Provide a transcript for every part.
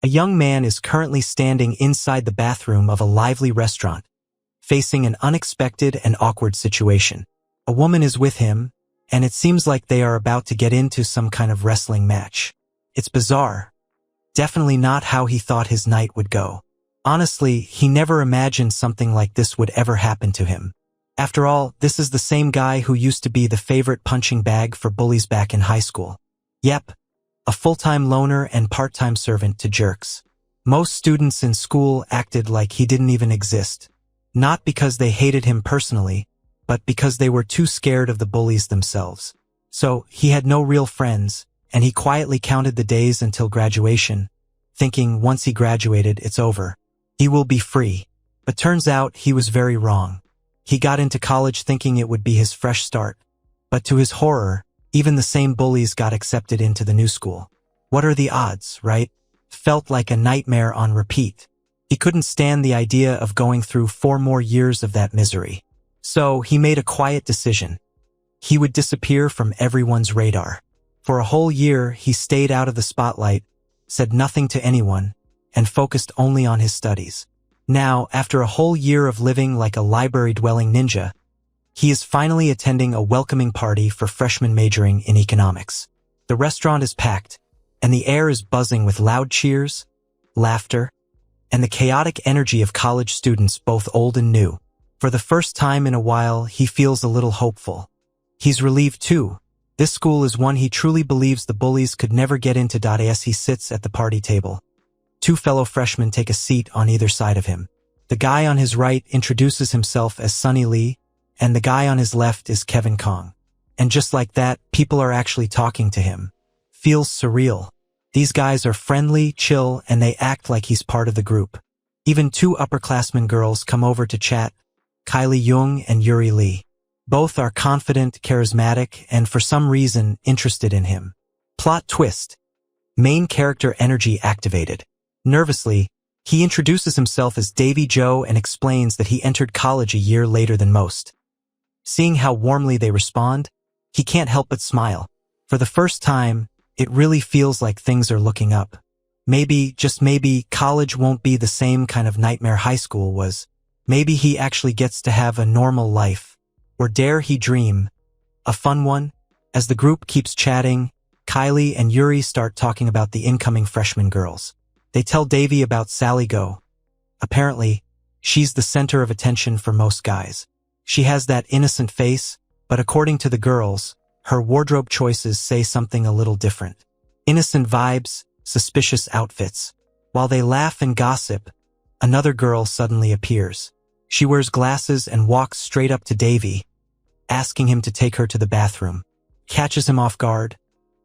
A young man is currently standing inside the bathroom of a lively restaurant, facing an unexpected and awkward situation. A woman is with him, and it seems like they are about to get into some kind of wrestling match. It's bizarre. Definitely not how he thought his night would go. Honestly, he never imagined something like this would ever happen to him. After all, this is the same guy who used to be the favorite punching bag for bullies back in high school. Yep, a full-time loner and part-time servant to jerks. Most students in school acted like he didn't even exist. Not because they hated him personally, but because they were too scared of the bullies themselves. So, he had no real friends, and he quietly counted the days until graduation, thinking once he graduated, it's over. He will be free. But turns out he was very wrong. He got into college thinking it would be his fresh start. But to his horror, even the same bullies got accepted into the new school. What are the odds, right? Felt like a nightmare on repeat. He couldn't stand the idea of going through 4 more years of that misery. So he made a quiet decision. He would disappear from everyone's radar. For a whole year, he stayed out of the spotlight, said nothing to anyone, and focused only on his studies. Now, after a whole year of living like a library-dwelling ninja, he is finally attending a welcoming party for freshmen majoring in economics. The restaurant is packed, and the air is buzzing with loud cheers, laughter, and the chaotic energy of college students both old and new. For the first time in a while, he feels a little hopeful. He's relieved too. This school is one he truly believes the bullies could never get into. As he sits at the party table, 2 fellow freshmen take a seat on either side of him. The guy on his right introduces himself as Sunny Lee, and the guy on his left is Kevin Kong. And just like that, people are actually talking to him. Feels surreal. These guys are friendly, chill, and they act like he's part of the group. Even 2 upperclassmen girls come over to chat, Kylie Jung and Yuri Lee. Both are confident, charismatic, and for some reason, interested in him. Plot twist. Main character energy activated. Nervously, he introduces himself as Davy Joe and explains that he entered college a year later than most. Seeing how warmly they respond, he can't help but smile. For the first time, it really feels like things are looking up. Maybe, just maybe, college won't be the same kind of nightmare high school was. Maybe he actually gets to have a normal life. Or dare he dream? A fun one? As the group keeps chatting, Kylie and Yuri start talking about the incoming freshman girls. They tell Davy about Sally Go. Apparently, she's the center of attention for most guys. She has that innocent face, but according to the girls, her wardrobe choices say something a little different. Innocent vibes, suspicious outfits. While they laugh and gossip, another girl suddenly appears. She wears glasses and walks straight up to Davy, asking him to take her to the bathroom. Catches him off guard.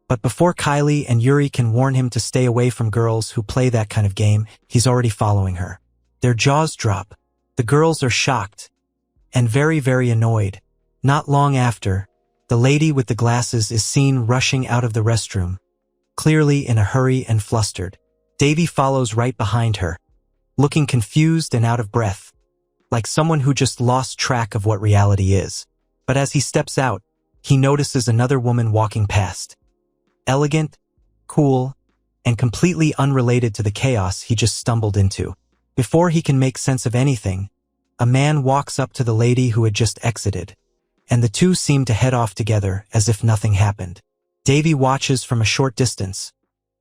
But before Kylie and Yuri can warn him to stay away from girls who play that kind of game, he's already following her. Their jaws drop. The girls are shocked and very, very annoyed. Not long after, the lady with the glasses is seen rushing out of the restroom, clearly in a hurry and flustered. Davy follows right behind her, looking confused and out of breath, like someone who just lost track of what reality is. But as he steps out, he notices another woman walking past. Elegant, cool, and completely unrelated to the chaos he just stumbled into. Before he can make sense of anything, a man walks up to the lady who had just exited, and the two seem to head off together as if nothing happened. Davy watches from a short distance,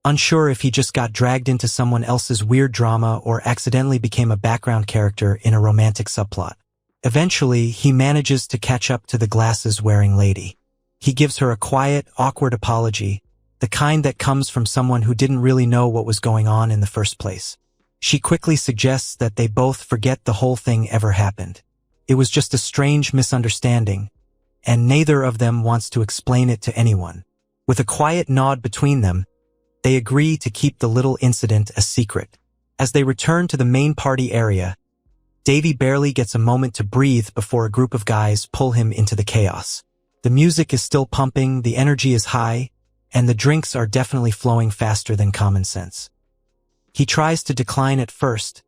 unsure if he just got dragged into someone else's weird drama or accidentally became a background character in a romantic subplot. Eventually, he manages to catch up to the glasses-wearing lady. He gives her a quiet, awkward apology, the kind that comes from someone who didn't really know what was going on in the first place. She quickly suggests that they both forget the whole thing ever happened. It was just a strange misunderstanding, and neither of them wants to explain it to anyone. With a quiet nod between them, they agree to keep the little incident a secret. As they return to the main party area, Davy barely gets a moment to breathe before a group of guys pull him into the chaos. The music is still pumping, the energy is high, and the drinks are definitely flowing faster than common sense. He tries to decline at first,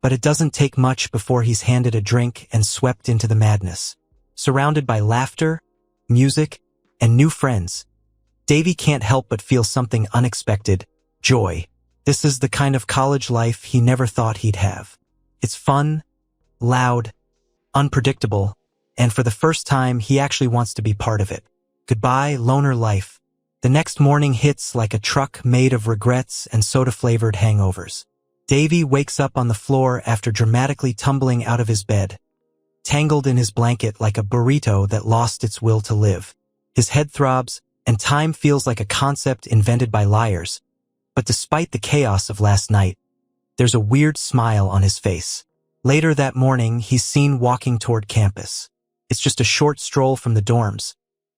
but it doesn't take much before he's handed a drink and swept into the madness. Surrounded by laughter, music, and new friends, Davy can't help but feel something unexpected, joy. This is the kind of college life he never thought he'd have. It's fun, loud, unpredictable, and for the first time he actually wants to be part of it. Goodbye, loner life. The next morning hits like a truck made of regrets and soda-flavored hangovers. Davy wakes up on the floor after dramatically tumbling out of his bed, tangled in his blanket like a burrito that lost its will to live. His head throbs, and time feels like a concept invented by liars. But despite the chaos of last night, there's a weird smile on his face. Later that morning, he's seen walking toward campus. It's just a short stroll from the dorms,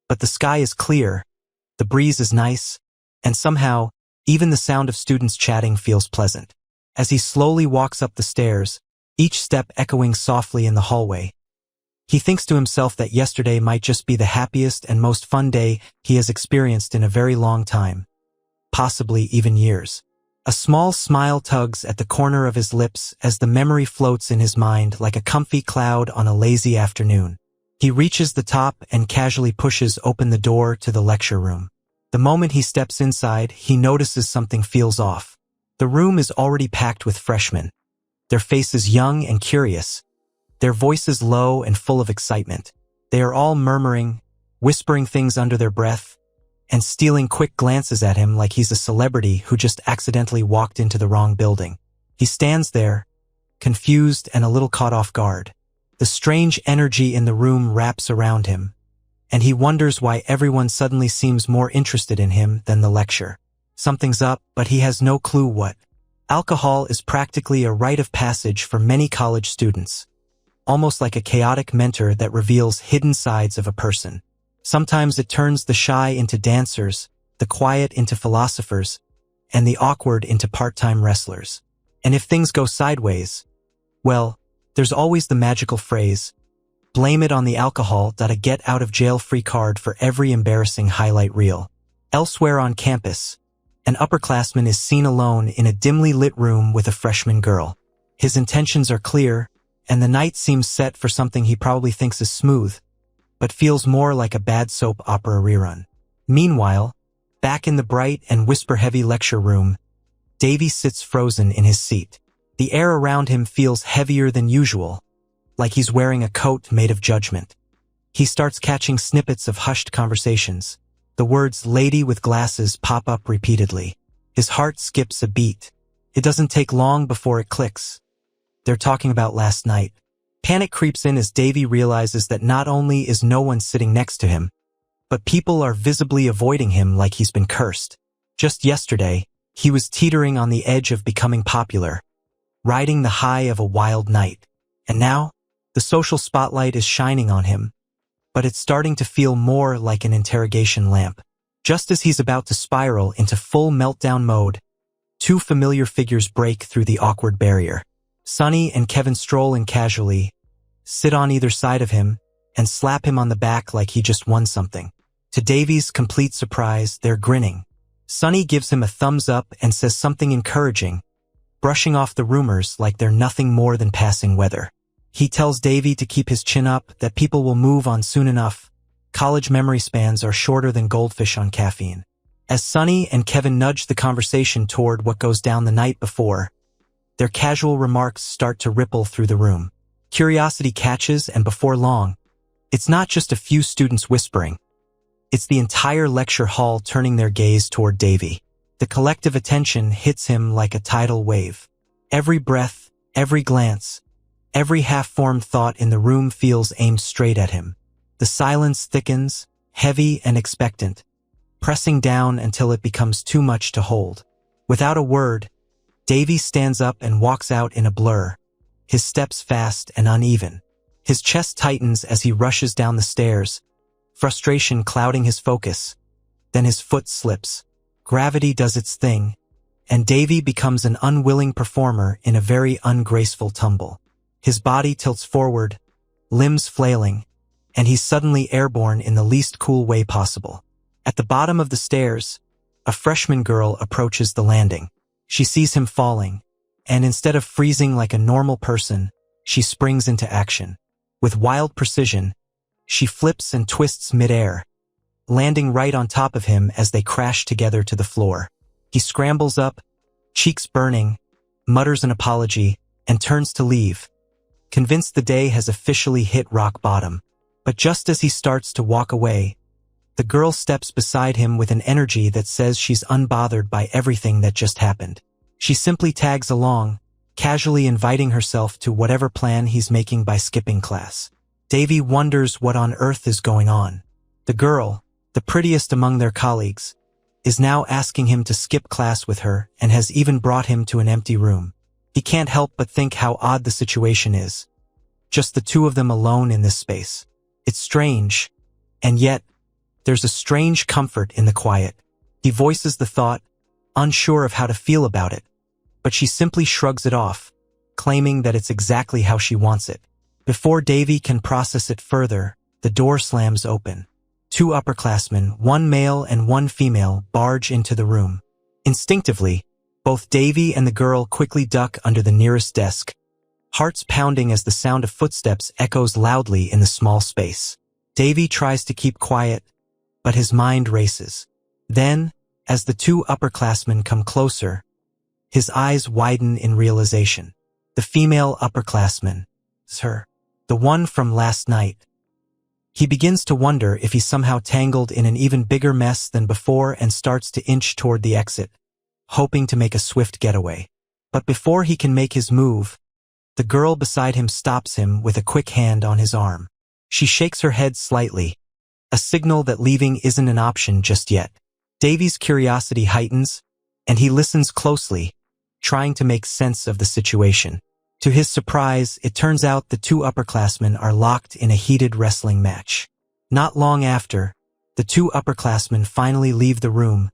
but the sky is clear, the breeze is nice, and somehow, even the sound of students chatting feels pleasant. As he slowly walks up the stairs, each step echoing softly in the hallway, he thinks to himself that yesterday might just be the happiest and most fun day he has experienced in a very long time, possibly even years. A small smile tugs at the corner of his lips as the memory floats in his mind like a comfy cloud on a lazy afternoon. He reaches the top and casually pushes open the door to the lecture room. The moment he steps inside, he notices something feels off. The room is already packed with freshmen, their faces young and curious, their voices low and full of excitement. They are all murmuring, whispering things under their breath, and stealing quick glances at him like he's a celebrity who just accidentally walked into the wrong building. He stands there, confused and a little caught off guard. The strange energy in the room wraps around him, and he wonders why everyone suddenly seems more interested in him than the lecture. Something's up, but he has no clue what. Alcohol is practically a rite of passage for many college students, almost like a chaotic mentor that reveals hidden sides of a person. Sometimes it turns the shy into dancers, the quiet into philosophers, and the awkward into part-time wrestlers. And if things go sideways, well, there's always the magical phrase, blame it on the alcohol. A get-out-of-jail-free card for every embarrassing highlight reel. Elsewhere on campus, an upperclassman is seen alone in a dimly lit room with a freshman girl. His intentions are clear, and the night seems set for something he probably thinks is smooth, but feels more like a bad soap opera rerun. Meanwhile, back in the bright and whisper-heavy lecture room, Davy sits frozen in his seat. The air around him feels heavier than usual, like he's wearing a coat made of judgment. He starts catching snippets of hushed conversations. The words "lady with glasses" pop up repeatedly. His heart skips a beat. It doesn't take long before it clicks. They're talking about last night. Panic creeps in as Davy realizes that not only is no one sitting next to him, but people are visibly avoiding him like he's been cursed. Just yesterday, he was teetering on the edge of becoming popular, riding the high of a wild night. And now, the social spotlight is shining on him, but it's starting to feel more like an interrogation lamp. Just as he's about to spiral into full meltdown mode, two familiar figures break through the awkward barrier. Sonny and Kevin stroll in casually, sit on either side of him, and slap him on the back like he just won something. To Davy's complete surprise, they're grinning. Sonny gives him a thumbs up and says something encouraging, brushing off the rumors like they're nothing more than passing weather. He tells Davy to keep his chin up, that people will move on soon enough. College memory spans are shorter than goldfish on caffeine. As Sonny and Kevin nudge the conversation toward what goes down the night before, their casual remarks start to ripple through the room. Curiosity catches, and before long, it's not just a few students whispering. It's the entire lecture hall turning their gaze toward Davy. The collective attention hits him like a tidal wave. Every breath, every glance, every half-formed thought in the room feels aimed straight at him. The silence thickens, heavy and expectant, pressing down until it becomes too much to hold. Without a word, Davy stands up and walks out in a blur, his steps fast and uneven. His chest tightens as he rushes down the stairs, frustration clouding his focus. Then his foot slips. Gravity does its thing, and Davy becomes an unwilling performer in a very ungraceful tumble. His body tilts forward, limbs flailing, and he's suddenly airborne in the least cool way possible. At the bottom of the stairs, a freshman girl approaches the landing. She sees him falling, and instead of freezing like a normal person, she springs into action. With wild precision, she flips and twists midair, landing right on top of him as they crash together to the floor. He scrambles up, cheeks burning, mutters an apology, and turns to leave, convinced the day has officially hit rock bottom. But just as he starts to walk away, the girl steps beside him with an energy that says she's unbothered by everything that just happened. She simply tags along, casually inviting herself to whatever plan he's making by skipping class. Davy wonders what on earth is going on. The girl, the prettiest among their colleagues, is now asking him to skip class with her and has even brought him to an empty room. He can't help but think how odd the situation is. Just the two of them alone in this space. It's strange, and yet, there's a strange comfort in the quiet. He voices the thought, unsure of how to feel about it, but she simply shrugs it off, claiming that it's exactly how she wants it. Before Davy can process it further, the door slams open. Two upperclassmen, one male and one female, barge into the room. Instinctively, both Davy and the girl quickly duck under the nearest desk, hearts pounding as the sound of footsteps echoes loudly in the small space. Davy tries to keep quiet, but his mind races. Then, as the two upperclassmen come closer, his eyes widen in realization. The female upperclassman is her, the one from last night. He begins to wonder if he's somehow tangled in an even bigger mess than before and starts to inch toward the exit, hoping to make a swift getaway. But before he can make his move, the girl beside him stops him with a quick hand on his arm. She shakes her head slightly, a signal that leaving isn't an option just yet. Davy's curiosity heightens, and he listens closely, trying to make sense of the situation. To his surprise, it turns out the two upperclassmen are locked in a heated wrestling match. Not long after, the two upperclassmen finally leave the room,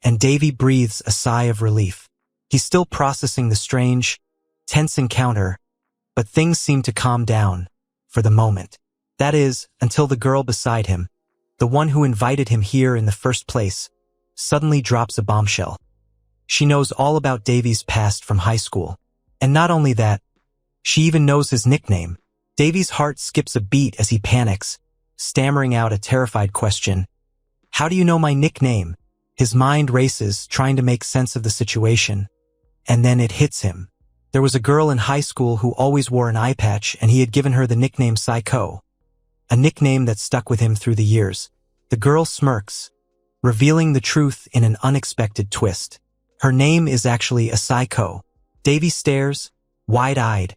and Davy breathes a sigh of relief. He's still processing the strange, tense encounter, but things seem to calm down, for the moment. That is, until the girl beside him, the one who invited him here in the first place, suddenly drops a bombshell. She knows all about Davy's past from high school. And not only that, she even knows his nickname. Davy's heart skips a beat as he panics, stammering out a terrified question. "How do you know my nickname?" His mind races, trying to make sense of the situation. And then it hits him. There was a girl in high school who always wore an eye patch, and he had given her the nickname Psycho, a nickname that stuck with him through the years. The girl smirks, revealing the truth in an unexpected twist. Her name is actually a Psycho. Davy stares, wide-eyed,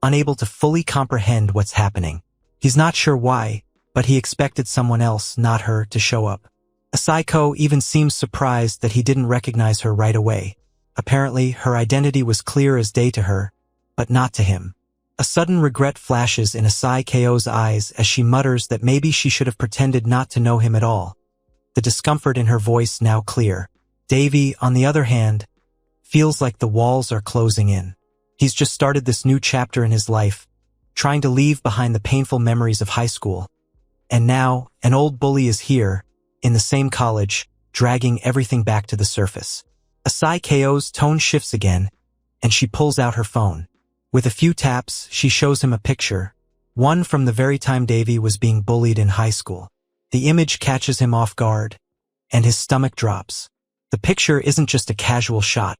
unable to fully comprehend what's happening. He's not sure why, but he expected someone else, not her, to show up. Asako even seems surprised that he didn't recognize her right away. Apparently, her identity was clear as day to her, but not to him. A sudden regret flashes in Asiko's eyes as she mutters that maybe she should have pretended not to know him at all. The discomfort in her voice now clear. Davy, on the other hand, feels like the walls are closing in. He's just started this new chapter in his life, trying to leave behind the painful memories of high school. And now, an old bully is here, in the same college, dragging everything back to the surface. Asiko's tone shifts again, and she pulls out her phone. With a few taps, she shows him a picture, one from the very time Davy was being bullied in high school. The image catches him off guard, and his stomach drops. The picture isn't just a casual shot.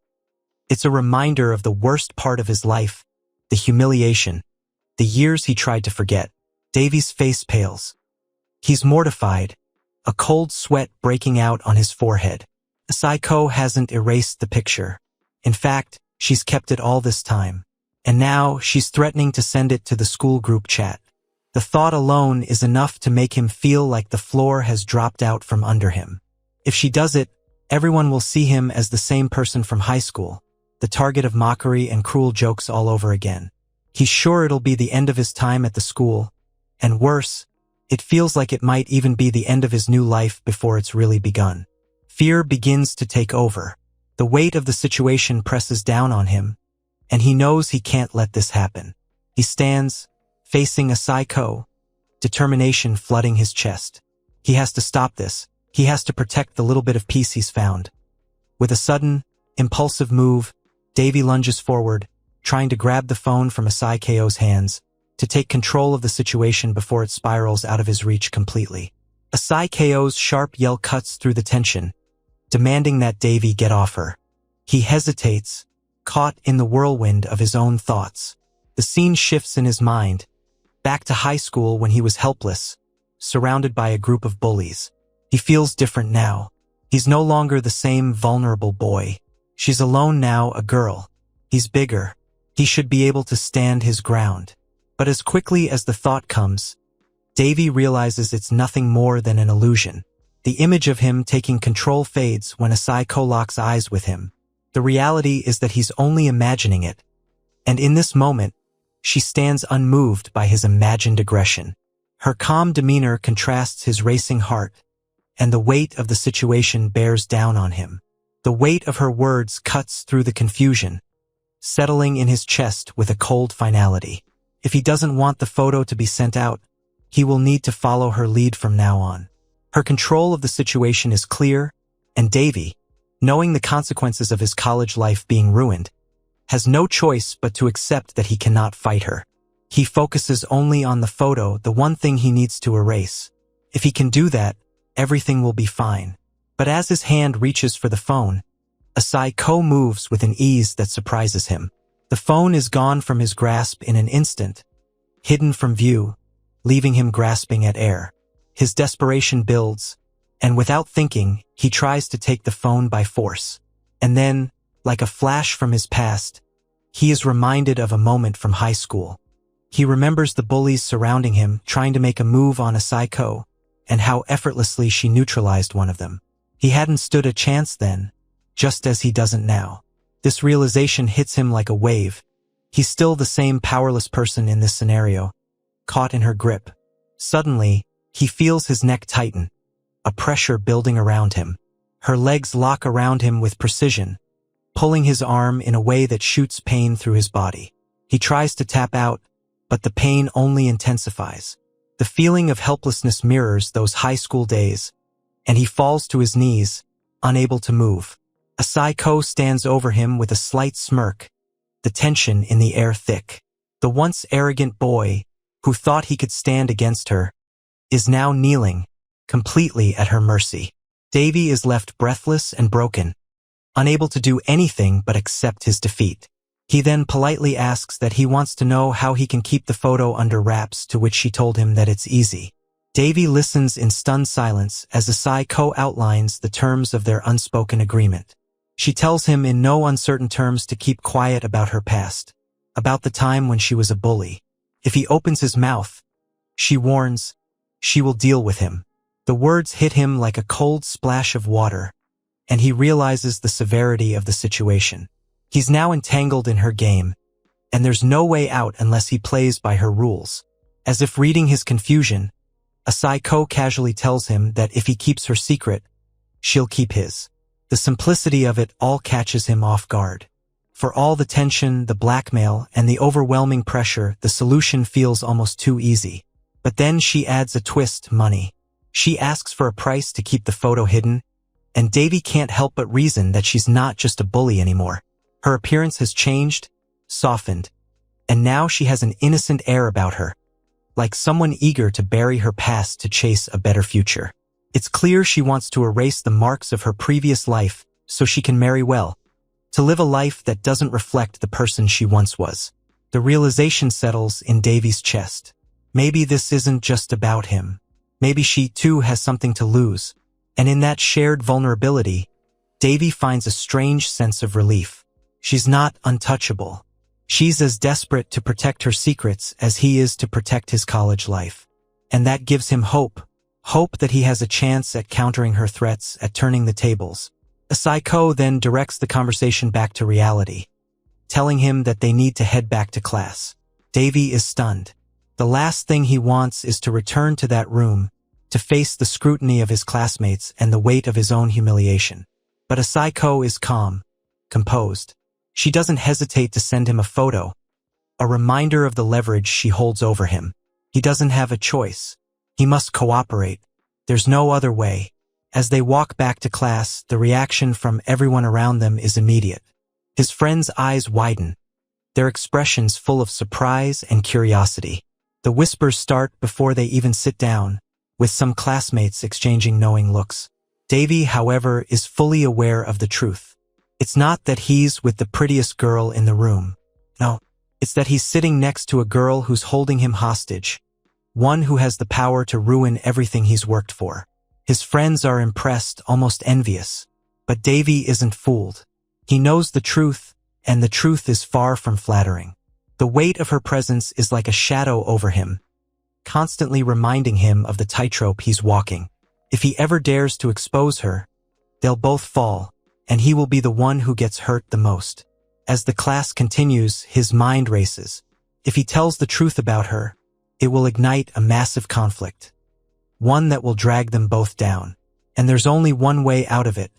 It's a reminder of the worst part of his life, the humiliation, the years he tried to forget. Davy's face pales. He's mortified, a cold sweat breaking out on his forehead. Asiko hasn't erased the picture. In fact, she's kept it all this time. And now she's threatening to send it to the school group chat. The thought alone is enough to make him feel like the floor has dropped out from under him. If she does it, everyone will see him as the same person from high school, the target of mockery and cruel jokes all over again. He's sure it'll be the end of his time at the school, and worse, it feels like it might even be the end of his new life before it's really begun. Fear begins to take over. The weight of the situation presses down on him, and he knows he can't let this happen. He stands, facing Asiko, determination flooding his chest. He has to stop this. He has to protect the little bit of peace he's found. With a sudden, impulsive move, Davy lunges forward, trying to grab the phone from Asiko's hands, to take control of the situation before it spirals out of his reach completely. Asiko's sharp yell cuts through the tension, demanding that Davy get off her. He hesitates, caught in the whirlwind of his own thoughts. The scene shifts in his mind, back to high school when he was helpless, surrounded by a group of bullies. He feels different now. He's no longer the same vulnerable boy. She's alone now, a girl. He's bigger. He should be able to stand his ground. But as quickly as the thought comes, Davy realizes it's nothing more than an illusion. The image of him taking control fades when Asako locks eyes with him. The reality is that he's only imagining it. And in this moment, she stands unmoved by his imagined aggression. Her calm demeanor contrasts his racing heart, and the weight of the situation bears down on him. The weight of her words cuts through the confusion, settling in his chest with a cold finality. If he doesn't want the photo to be sent out, he will need to follow her lead from now on. Her control of the situation is clear, and Davy, knowing the consequences of his college life being ruined, has no choice but to accept that he cannot fight her. He focuses only on the photo, the one thing he needs to erase. If he can do that, everything will be fine. But as his hand reaches for the phone, Asako moves with an ease that surprises him. The phone is gone from his grasp in an instant, hidden from view, leaving him grasping at air. His desperation builds, and without thinking, he tries to take the phone by force. And then, like a flash from his past, he is reminded of a moment from high school. He remembers the bullies surrounding him, trying to make a move on Asako, and how effortlessly she neutralized one of them. He hadn't stood a chance then, just as he doesn't now. This realization hits him like a wave. He's still the same powerless person in this scenario, caught in her grip. Suddenly, he feels his neck tighten, a pressure building around him. Her legs lock around him with precision, pulling his arm in a way that shoots pain through his body. He tries to tap out, but the pain only intensifies. The feeling of helplessness mirrors those high school days, and he falls to his knees, unable to move. Asako stands over him with a slight smirk, the tension in the air thick. The once arrogant boy, who thought he could stand against her, is now kneeling, completely at her mercy. Davy is left breathless and broken, unable to do anything but accept his defeat. He then politely asks that he wants to know how he can keep the photo under wraps, to which she told him that it's easy. Davy listens in stunned silence as Asako outlines the terms of their unspoken agreement. She tells him in no uncertain terms to keep quiet about her past, about the time when she was a bully. If he opens his mouth, she warns, she will deal with him. The words hit him like a cold splash of water, and he realizes the severity of the situation. He's now entangled in her game, and there's no way out unless he plays by her rules. As if reading his confusion, Asako casually tells him that if he keeps her secret, she'll keep his. The simplicity of it all catches him off guard. For all the tension, the blackmail, and the overwhelming pressure, the solution feels almost too easy. But then she adds a twist: money. She asks for a price to keep the photo hidden, and Davy can't help but reason that she's not just a bully anymore. Her appearance has changed, softened, and now she has an innocent air about her, like someone eager to bury her past to chase a better future. It's clear she wants to erase the marks of her previous life so she can marry well, to live a life that doesn't reflect the person she once was. The realization settles in Davy's chest. Maybe this isn't just about him. Maybe she too has something to lose, and in that shared vulnerability, Davy finds a strange sense of relief. She's not untouchable. She's as desperate to protect her secrets as he is to protect his college life. And that gives him hope. Hope that he has a chance at countering her threats, at turning the tables. Asako then directs the conversation back to reality, telling him that they need to head back to class. Davy is stunned. The last thing he wants is to return to that room, to face the scrutiny of his classmates and the weight of his own humiliation. But Asako is calm, composed. She doesn't hesitate to send him a photo, a reminder of the leverage she holds over him. He doesn't have a choice. He must cooperate. There's no other way. As they walk back to class, the reaction from everyone around them is immediate. His friends' eyes widen, their expressions full of surprise and curiosity. The whispers start before they even sit down, with some classmates exchanging knowing looks. Davy, however, is fully aware of the truth. It's not that he's with the prettiest girl in the room. No, it's that he's sitting next to a girl who's holding him hostage, one who has the power to ruin everything he's worked for. His friends are impressed, almost envious. But Davy isn't fooled. He knows the truth, and the truth is far from flattering. The weight of her presence is like a shadow over him, constantly reminding him of the tightrope he's walking. If he ever dares to expose her, they'll both fall, and he will be the one who gets hurt the most. As the class continues, his mind races. If he tells the truth about her, it will ignite a massive conflict, one that will drag them both down. And there's only one way out of it.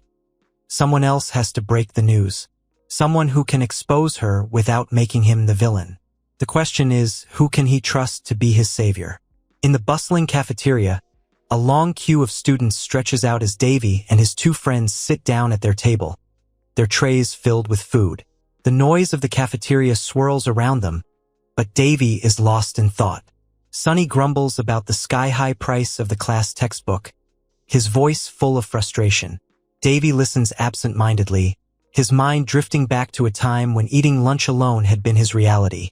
Someone else has to break the news. Someone who can expose her without making him the villain. The question is, who can he trust to be his savior? In the bustling cafeteria, a long queue of students stretches out as Davy and his two friends sit down at their table, their trays filled with food. The noise of the cafeteria swirls around them, but Davy is lost in thought. Sonny grumbles about the sky-high price of the class textbook, his voice full of frustration. Davy listens absent-mindedly, his mind drifting back to a time when eating lunch alone had been his reality.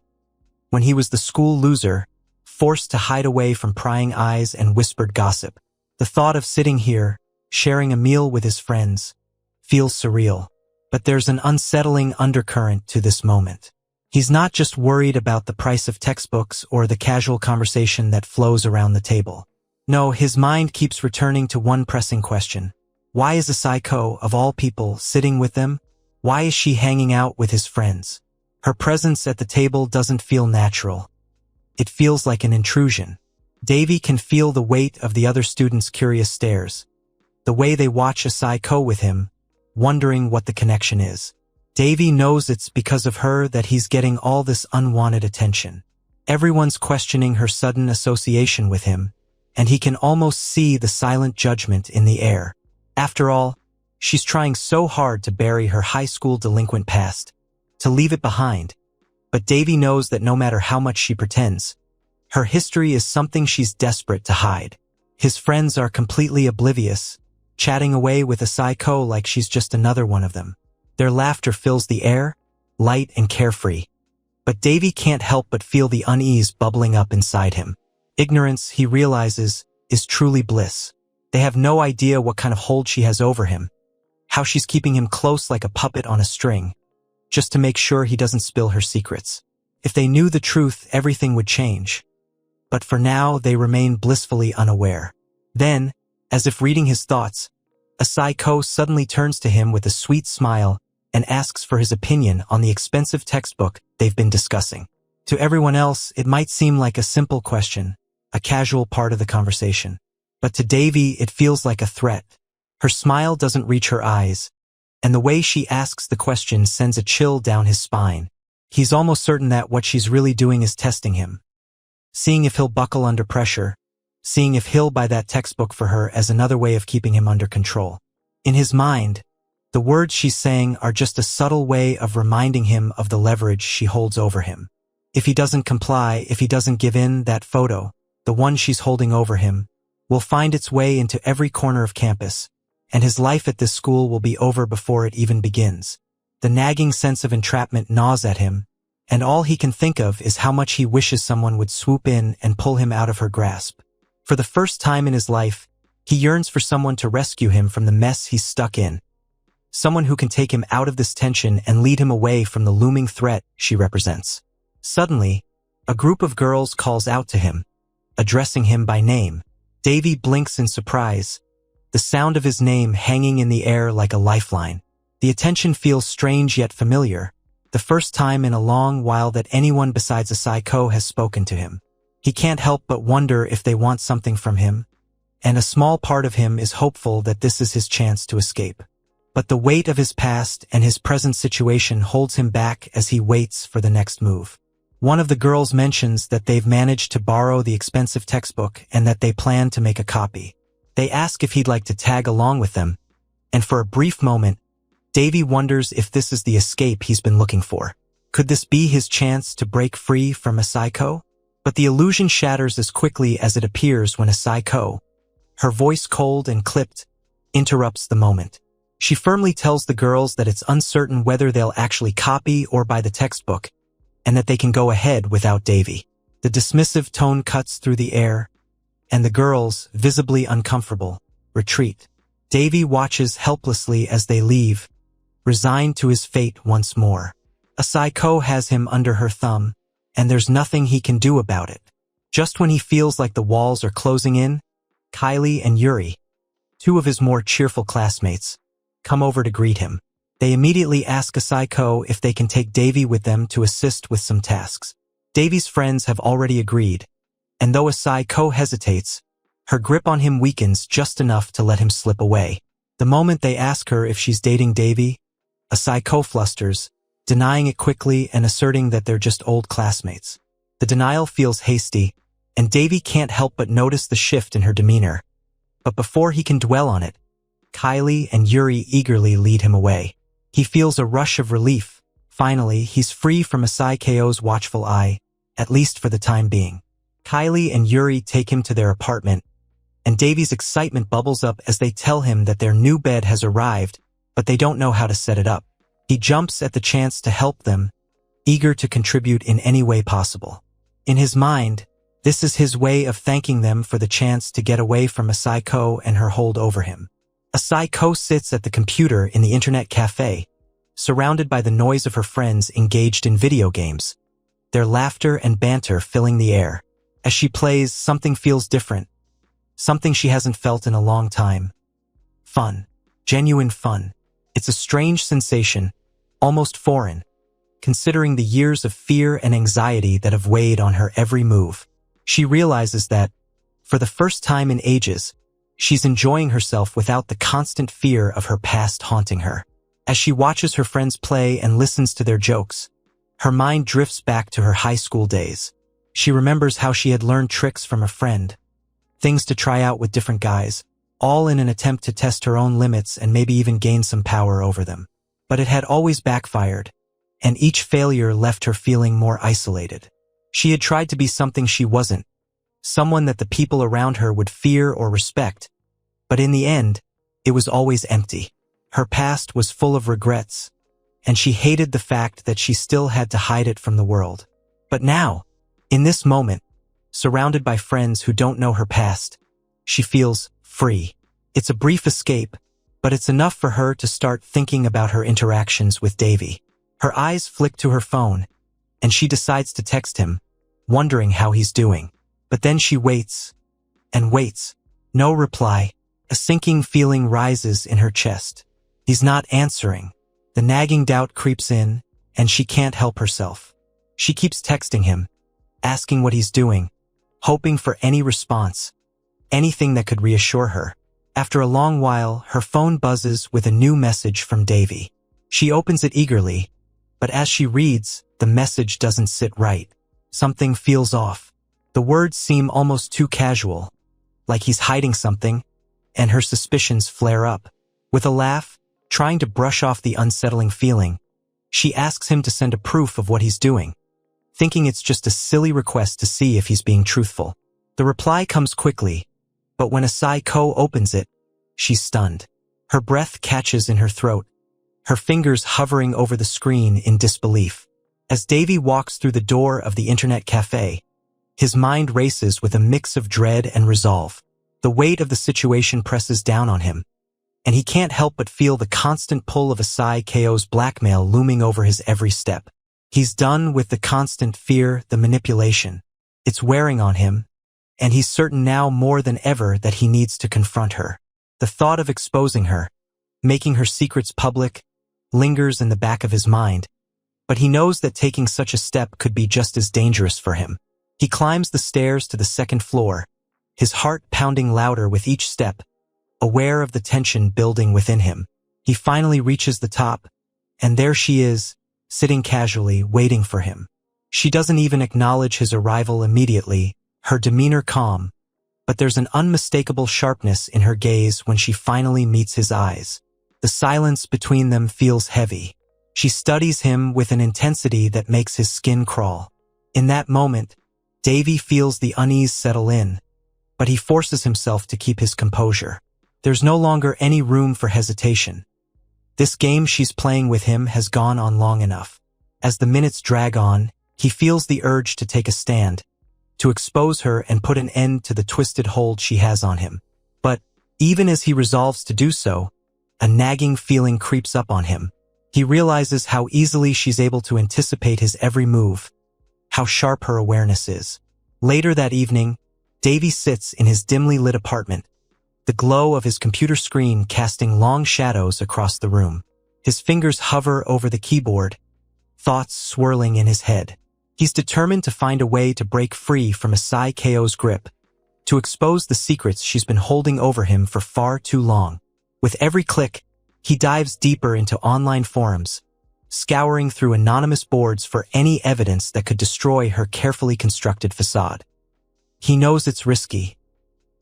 When he was the school loser, forced to hide away from prying eyes and whispered gossip. The thought of sitting here, sharing a meal with his friends, feels surreal. But there's an unsettling undercurrent to this moment. He's not just worried about the price of textbooks or the casual conversation that flows around the table. No, his mind keeps returning to one pressing question. Why is a psycho, of all people, sitting with them? Why is she hanging out with his friends? Her presence at the table doesn't feel natural. It feels like an intrusion. Davy can feel the weight of the other students' curious stares, the way they watch a psycho with him, wondering what the connection is. Davy knows it's because of her that he's getting all this unwanted attention. Everyone's questioning her sudden association with him, and he can almost see the silent judgment in the air. After all, she's trying so hard to bury her high school delinquent past, to leave it behind. But Davy knows that no matter how much she pretends, her history is something she's desperate to hide. His friends are completely oblivious, chatting away with a psycho like she's just another one of them. Their laughter fills the air, light and carefree. But Davy can't help but feel the unease bubbling up inside him. Ignorance, he realizes, is truly bliss. They have no idea what kind of hold she has over him, how she's keeping him close like a puppet on a string, just to make sure he doesn't spill her secrets. If they knew the truth, everything would change. But for now, they remain blissfully unaware. Then, as if reading his thoughts, a psycho suddenly turns to him with a sweet smile and asks for his opinion on the expensive textbook they've been discussing. To everyone else, it might seem like a simple question, a casual part of the conversation. But to Davy, it feels like a threat. Her smile doesn't reach her eyes, and the way she asks the question sends a chill down his spine. He's almost certain that what she's really doing is testing him, seeing if he'll buckle under pressure, seeing if he'll buy that textbook for her as another way of keeping him under control. In his mind, the words she's saying are just a subtle way of reminding him of the leverage she holds over him. If he doesn't comply, if he doesn't give in, that photo, the one she's holding over him, will find its way into every corner of campus, and his life at this school will be over before it even begins. The nagging sense of entrapment gnaws at him, and all he can think of is how much he wishes someone would swoop in and pull him out of her grasp. For the first time in his life, he yearns for someone to rescue him from the mess he's stuck in. Someone who can take him out of this tension and lead him away from the looming threat she represents. Suddenly, a group of girls calls out to him, addressing him by name. Davy blinks in surprise, the sound of his name hanging in the air like a lifeline. The attention feels strange yet familiar, the first time in a long while that anyone besides a psycho has spoken to him. He can't help but wonder if they want something from him, and a small part of him is hopeful that this is his chance to escape. But the weight of his past and his present situation holds him back as he waits for the next move. One of the girls mentions that they've managed to borrow the expensive textbook and that they plan to make a copy. They ask if he'd like to tag along with them, and for a brief moment, Davy wonders if this is the escape he's been looking for. Could this be his chance to break free from a psycho? But the illusion shatters as quickly as it appears when a psycho, her voice cold and clipped, interrupts the moment. She firmly tells the girls that it's uncertain whether they'll actually copy or buy the textbook, and that they can go ahead without Davy. The dismissive tone cuts through the air, and the girls, visibly uncomfortable, retreat. Davy watches helplessly as they leave, resigned to his fate once more. Asako has him under her thumb, and there's nothing he can do about it. Just when he feels like the walls are closing in, Kylie and Yuri, two of his more cheerful classmates, come over to greet him. They immediately ask Asako if they can take Davy with them to assist with some tasks. Davy's friends have already agreed, and though Asako hesitates, her grip on him weakens just enough to let him slip away. The moment they ask her if she's dating Davy, Asako flusters, denying it quickly and asserting that they're just old classmates. The denial feels hasty, and Davy can't help but notice the shift in her demeanor. But before he can dwell on it, Kylie and Yuri eagerly lead him away. He feels a rush of relief. Finally, he's free from Asako's watchful eye, at least for the time being. Kylie and Yuri take him to their apartment, and Davy's excitement bubbles up as they tell him that their new bed has arrived, but they don't know how to set it up. He jumps at the chance to help them, eager to contribute in any way possible. In his mind, this is his way of thanking them for the chance to get away from Asako and her hold over him. Asako sits at the computer in the internet cafe, surrounded by the noise of her friends engaged in video games, their laughter and banter filling the air. As she plays, something feels different, something she hasn't felt in a long time. Fun. Genuine fun. It's a strange sensation, almost foreign, considering the years of fear and anxiety that have weighed on her every move. She realizes that, for the first time in ages, she's enjoying herself without the constant fear of her past haunting her. As she watches her friends play and listens to their jokes, her mind drifts back to her high school days. She remembers how she had learned tricks from a friend, things to try out with different guys, all in an attempt to test her own limits and maybe even gain some power over them. But it had always backfired, and each failure left her feeling more isolated. She had tried to be something she wasn't, someone that the people around her would fear or respect, but in the end, it was always empty. Her past was full of regrets, and she hated the fact that she still had to hide it from the world. But now, in this moment, surrounded by friends who don't know her past, she feels free. It's a brief escape, but it's enough for her to start thinking about her interactions with Davy. Her eyes flick to her phone, and she decides to text him, wondering how he's doing. But then she waits, and waits. No reply. A sinking feeling rises in her chest. He's not answering. The nagging doubt creeps in, and she can't help herself. She keeps texting him, asking what he's doing, hoping for any response, anything that could reassure her. After a long while, her phone buzzes with a new message from Davy. She opens it eagerly, but as she reads, the message doesn't sit right. Something feels off. The words seem almost too casual, like he's hiding something, and her suspicions flare up. With a laugh, trying to brush off the unsettling feeling, she asks him to send a proof of what he's doing, thinking it's just a silly request to see if he's being truthful. The reply comes quickly, but when Asako opens it, she's stunned. Her breath catches in her throat, her fingers hovering over the screen in disbelief. As Davy walks through the door of the internet cafe, his mind races with a mix of dread and resolve. The weight of the situation presses down on him, and he can't help but feel the constant pull of Asako's blackmail looming over his every step. He's done with the constant fear, the manipulation. It's wearing on him, and he's certain now more than ever that he needs to confront her. The thought of exposing her, making her secrets public, lingers in the back of his mind, but he knows that taking such a step could be just as dangerous for him. He climbs the stairs to the second floor, his heart pounding louder with each step, aware of the tension building within him. He finally reaches the top, and there she is, sitting casually, waiting for him. She doesn't even acknowledge his arrival immediately, her demeanor calm, but there's an unmistakable sharpness in her gaze when she finally meets his eyes. The silence between them feels heavy. She studies him with an intensity that makes his skin crawl. In that moment, Davy feels the unease settle in, but he forces himself to keep his composure. There's no longer any room for hesitation. This game she's playing with him has gone on long enough. As the minutes drag on, he feels the urge to take a stand, to expose her and put an end to the twisted hold she has on him. But even as he resolves to do so, a nagging feeling creeps up on him. He realizes how easily she's able to anticipate his every move, how sharp her awareness is. Later that evening, Davy sits in his dimly lit apartment, the glow of his computer screen casting long shadows across the room. His fingers hover over the keyboard, thoughts swirling in his head. He's determined to find a way to break free from Asai Ko's grip, to expose the secrets she's been holding over him for far too long. With every click, he dives deeper into online forums, scouring through anonymous boards for any evidence that could destroy her carefully constructed facade. He knows it's risky.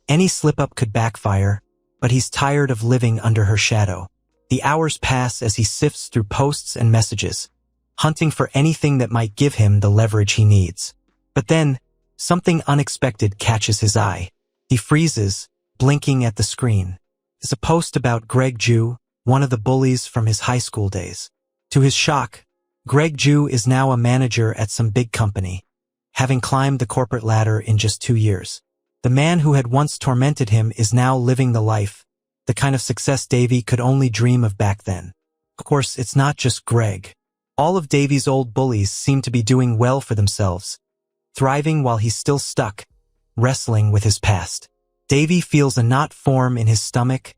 Any slip-up could backfire, but he's tired of living under her shadow. The hours pass as he sifts through posts and messages, hunting for anything that might give him the leverage he needs. But then, something unexpected catches his eye. He freezes, blinking at the screen. It's a post about Greg Ju, one of the bullies from his high school days. To his shock, Greg Ju is now a manager at some big company, having climbed the corporate ladder in just 2 years. The man who had once tormented him is now living the life, the kind of success Davy could only dream of back then. Of course, it's not just Greg. All of Davy's old bullies seem to be doing well for themselves, thriving while he's still stuck, wrestling with his past. Davy feels a knot form in his stomach,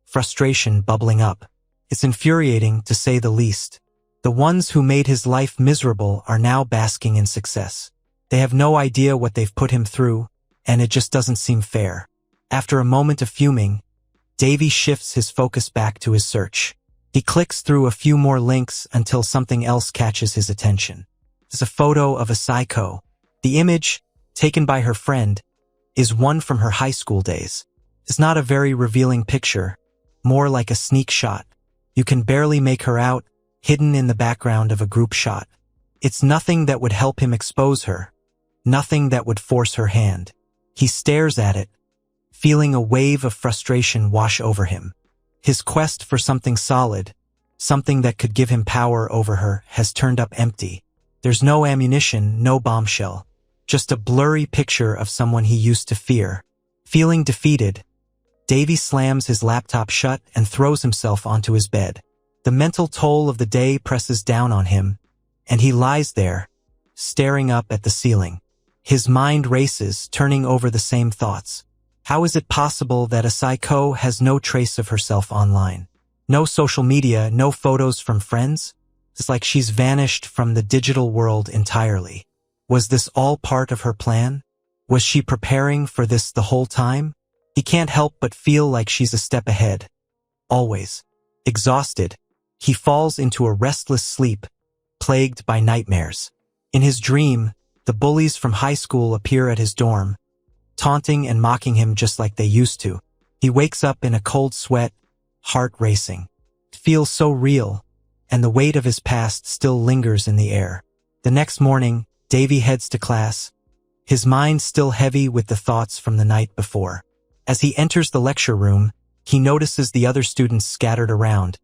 frustration bubbling up. It's infuriating, to say the least. The ones who made his life miserable are now basking in success. They have no idea what they've put him through, and it just doesn't seem fair. After a moment of fuming, Davy shifts his focus back to his search. He clicks through a few more links until something else catches his attention. It's a photo of Asai Ko. The image, taken by her friend, is one from her high school days. It's not a very revealing picture, more like a sneak shot. You can barely make her out, hidden in the background of a group shot. It's nothing that would help him expose her, nothing that would force her hand. He stares at it, feeling a wave of frustration wash over him. His quest for something solid, something that could give him power over her, has turned up empty. There's no ammunition, no bombshell, just a blurry picture of someone he used to fear. Feeling defeated, Davy slams his laptop shut and throws himself onto his bed. The mental toll of the day presses down on him, and he lies there, staring up at the ceiling. His mind races, turning over the same thoughts. How is it possible that Asai Ko has no trace of herself online? No social media, no photos from friends? It's like she's vanished from the digital world entirely. Was this all part of her plan? Was she preparing for this the whole time? He can't help but feel like she's a step ahead. Always. Exhausted, he falls into a restless sleep, plagued by nightmares. In his dream, the bullies from high school appear at his dorm, taunting and mocking him just like they used to. He wakes up in a cold sweat, heart racing. It feels so real, and the weight of his past still lingers in the air. The next morning, Davy heads to class, his mind still heavy with the thoughts from the night before. As he enters the lecture room, he notices the other students scattered around,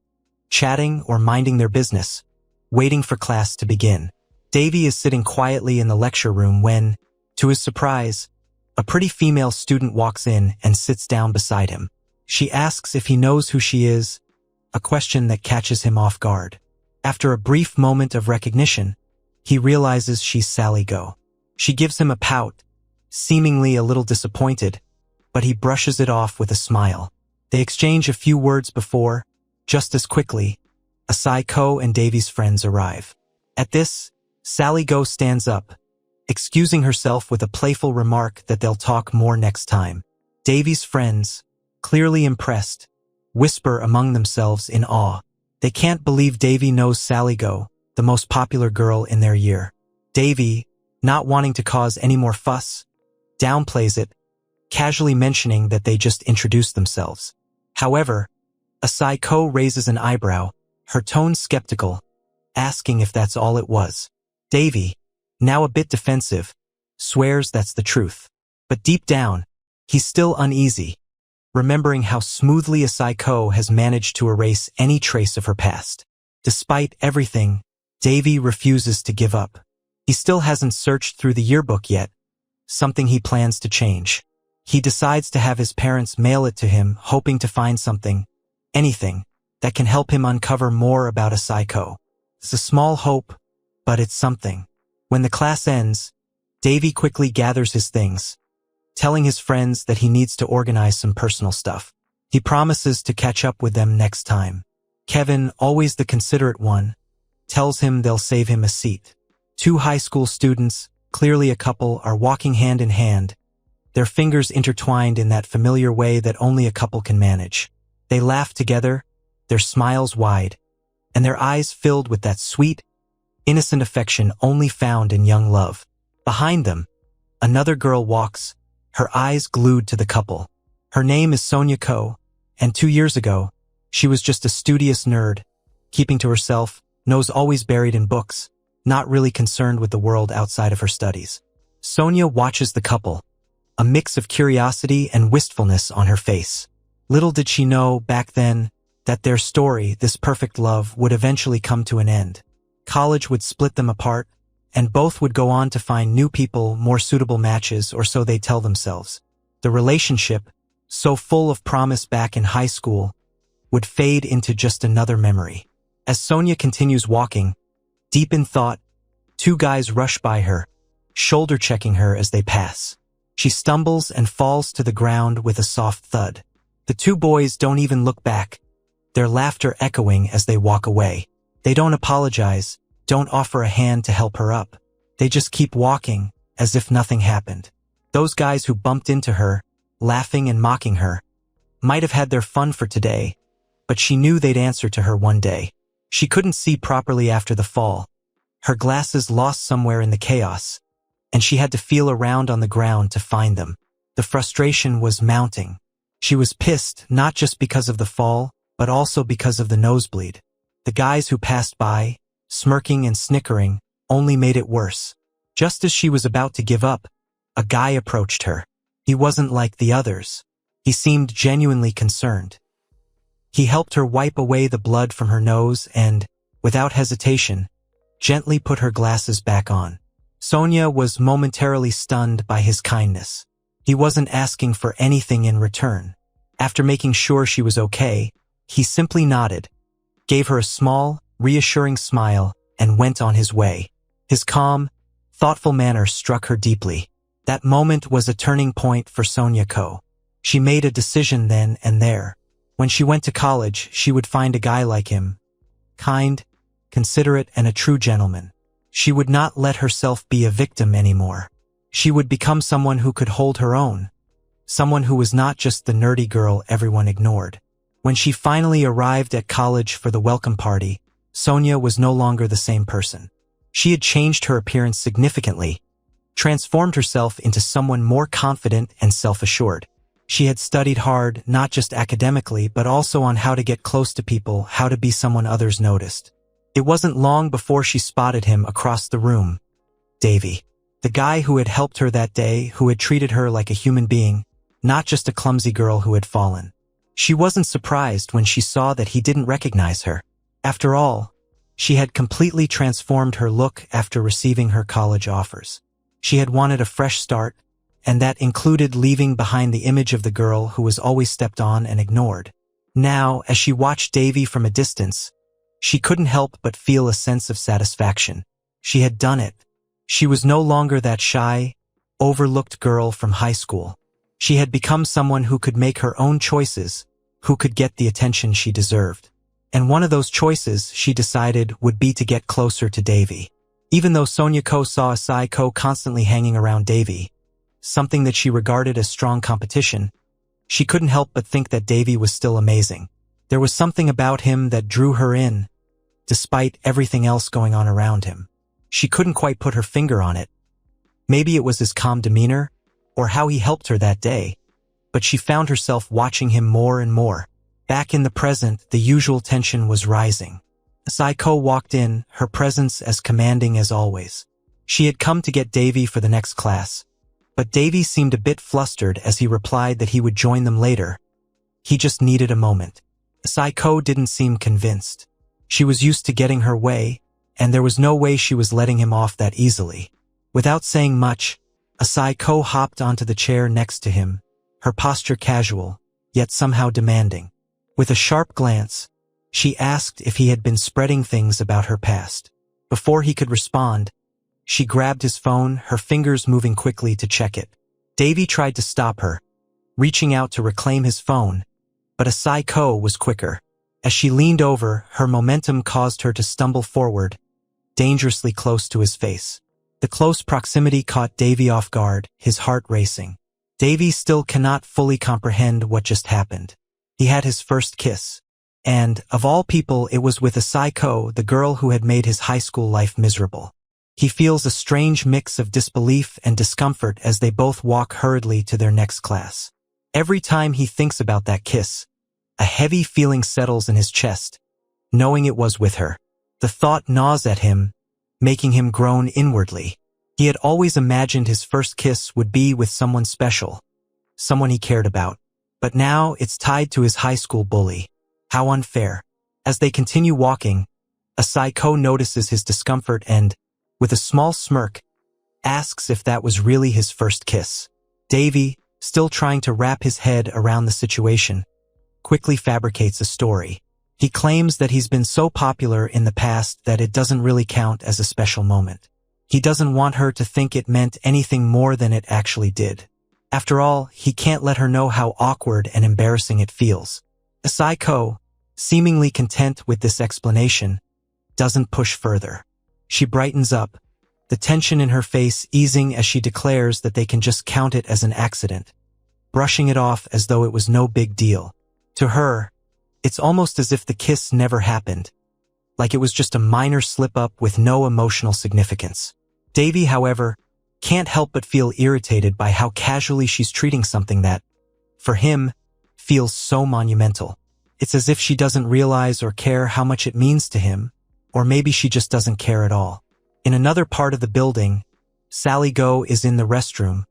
chatting or minding their business, waiting for class to begin. Davy is sitting quietly in the lecture room when, to his surprise, a pretty female student walks in and sits down beside him. She asks if he knows who she is, a question that catches him off guard. After a brief moment of recognition, he realizes she's Sally Go. She gives him a pout, seemingly a little disappointed, but he brushes it off with a smile. They exchange a few words before, just as quickly, Asai Ko and Davy's friends arrive. At this, Sally Go stands up, excusing herself with a playful remark that they'll talk more next time. Davy's friends, clearly impressed, whisper among themselves in awe. They can't believe Davy knows Sally Go, the most popular girl in their year. Davy, not wanting to cause any more fuss, downplays it, casually mentioning that they just introduced themselves. However, Asai Ko raises an eyebrow, her tone skeptical, asking if that's all it was. Davy, now a bit defensive, swears that's the truth. But deep down, he's still uneasy. remembering how smoothly a psycho has managed to erase any trace of her past. Despite everything, Davy refuses to give up. He still hasn't searched through the yearbook yet, something he plans to change. He decides to have his parents mail it to him, hoping to find something, anything, that can help him uncover more about a psycho. It's a small hope, but it's something. When the class ends, Davy quickly gathers his things, telling his friends that he needs to organize some personal stuff. He promises to catch up with them next time. Kevin, always the considerate one, tells him they'll save him a seat. Two high school students, clearly a couple, are walking hand in hand, their fingers intertwined in that familiar way that only a couple can manage. They laugh together, their smiles wide, and their eyes filled with that sweet, innocent affection only found in young love. Behind them, another girl walks, her eyes glued to the couple. Her name is Sonia Ko, and 2 years ago, she was just a studious nerd, keeping to herself, nose always buried in books, not really concerned with the world outside of her studies. Sonia watches the couple, a mix of curiosity and wistfulness on her face. Little did she know back then that their story, this perfect love, would eventually come to an end. College would split them apart, and both would go on to find new people, more suitable matches, or so they tell themselves. The relationship, so full of promise back in high school, would fade into just another memory. As Sonia continues walking, deep in thought, two guys rush by her, shoulder-checking her as they pass. She stumbles and falls to the ground with a soft thud. The two boys don't even look back, their laughter echoing as they walk away. They don't apologize, don't offer a hand to help her up. They just keep walking, as if nothing happened. Those guys who bumped into her, laughing and mocking her, might have had their fun for today, but she knew they'd answer to her one day. She couldn't see properly after the fall, her glasses lost somewhere in the chaos, and she had to feel around on the ground to find them. The frustration was mounting. She was pissed not just because of the fall, but also because of the nosebleed. The guys who passed by, smirking and snickering, only made it worse. Just as she was about to give up, a guy approached her. He wasn't like the others. He seemed genuinely concerned. He helped her wipe away the blood from her nose and, without hesitation, gently put her glasses back on. Sonia was momentarily stunned by his kindness. He wasn't asking for anything in return. After making sure she was okay, he simply nodded, gave her a small, reassuring smile, and went on his way. His calm, thoughtful manner struck her deeply. That moment was a turning point for Sonia Ko. She made a decision then and there. When she went to college, she would find a guy like him, kind, considerate, and a true gentleman. She would not let herself be a victim anymore. She would become someone who could hold her own, someone who was not just the nerdy girl everyone ignored. When she finally arrived at college for the welcome party, Sonia was no longer the same person. She had changed her appearance significantly, transformed herself into someone more confident and self-assured. She had studied hard, not just academically, but also on how to get close to people, how to be someone others noticed. It wasn't long before she spotted him across the room. Davy. The guy who had helped her that day, who had treated her like a human being, not just a clumsy girl who had fallen. She wasn't surprised when she saw that he didn't recognize her. After all, she had completely transformed her look after receiving her college offers. She had wanted a fresh start, and that included leaving behind the image of the girl who was always stepped on and ignored. Now, as she watched Davy from a distance, she couldn't help but feel a sense of satisfaction. She had done it. She was no longer that shy, overlooked girl from high school. She had become someone who could make her own choices, who could get the attention she deserved. And one of those choices, she decided, would be to get closer to Davy. Even though Sonia Ko saw a psycho constantly hanging around Davy, something that she regarded as strong competition, she couldn't help but think that Davy was still amazing. There was something about him that drew her in, despite everything else going on around him. She couldn't quite put her finger on it. Maybe it was his calm demeanor, or how he helped her that day, but she found herself watching him more and more. Back in the present, the usual tension was rising. Psycho walked in, her presence as commanding as always. She had come to get Davy for the next class, but Davy seemed a bit flustered as he replied that he would join them later, He just needed a moment. Saiko didn't seem convinced. She was used to getting her way, and there was no way she was letting him off that easily. Without saying much, Saiko hopped onto the chair next to him, her posture casual, yet somehow demanding. With a sharp glance, she asked if he had been spreading things about her past. Before he could respond, she grabbed his phone, her fingers moving quickly to check it. Davy tried to stop her, reaching out to reclaim his phone, but Saiko was quicker. As she leaned over, her momentum caused her to stumble forward, dangerously close to his face. The close proximity caught Davy off guard, his heart racing. Davy still cannot fully comprehend what just happened. He had his first kiss. And, of all people, it was with Saiko, the girl who had made his high school life miserable. He feels a strange mix of disbelief and discomfort as they both walk hurriedly to their next class. Every time he thinks about that kiss, a heavy feeling settles in his chest, knowing it was with her. The thought gnaws at him, making him groan inwardly. He had always imagined his first kiss would be with someone special, someone he cared about. But now it's tied to his high school bully. How unfair. As they continue walking, Saiko notices his discomfort and, with a small smirk, asks if that was really his first kiss. Davy, still trying to wrap his head around the situation, quickly fabricates a story. He claims that he's been so popular in the past that it doesn't really count as a special moment. He doesn't want her to think it meant anything more than it actually did. After all, he can't let her know how awkward and embarrassing it feels. Saiko, seemingly content with this explanation, doesn't push further. She brightens up, the tension in her face easing as she declares that they can just count it as an accident, brushing it off as though it was no big deal. To her, it's almost as if the kiss never happened, like it was just a minor slip-up with no emotional significance. Davy, however, can't help but feel irritated by how casually she's treating something that, for him, feels so monumental. It's as if she doesn't realize or care how much it means to him, or maybe she just doesn't care at all. In another part of the building, Sally Go is in the restroom,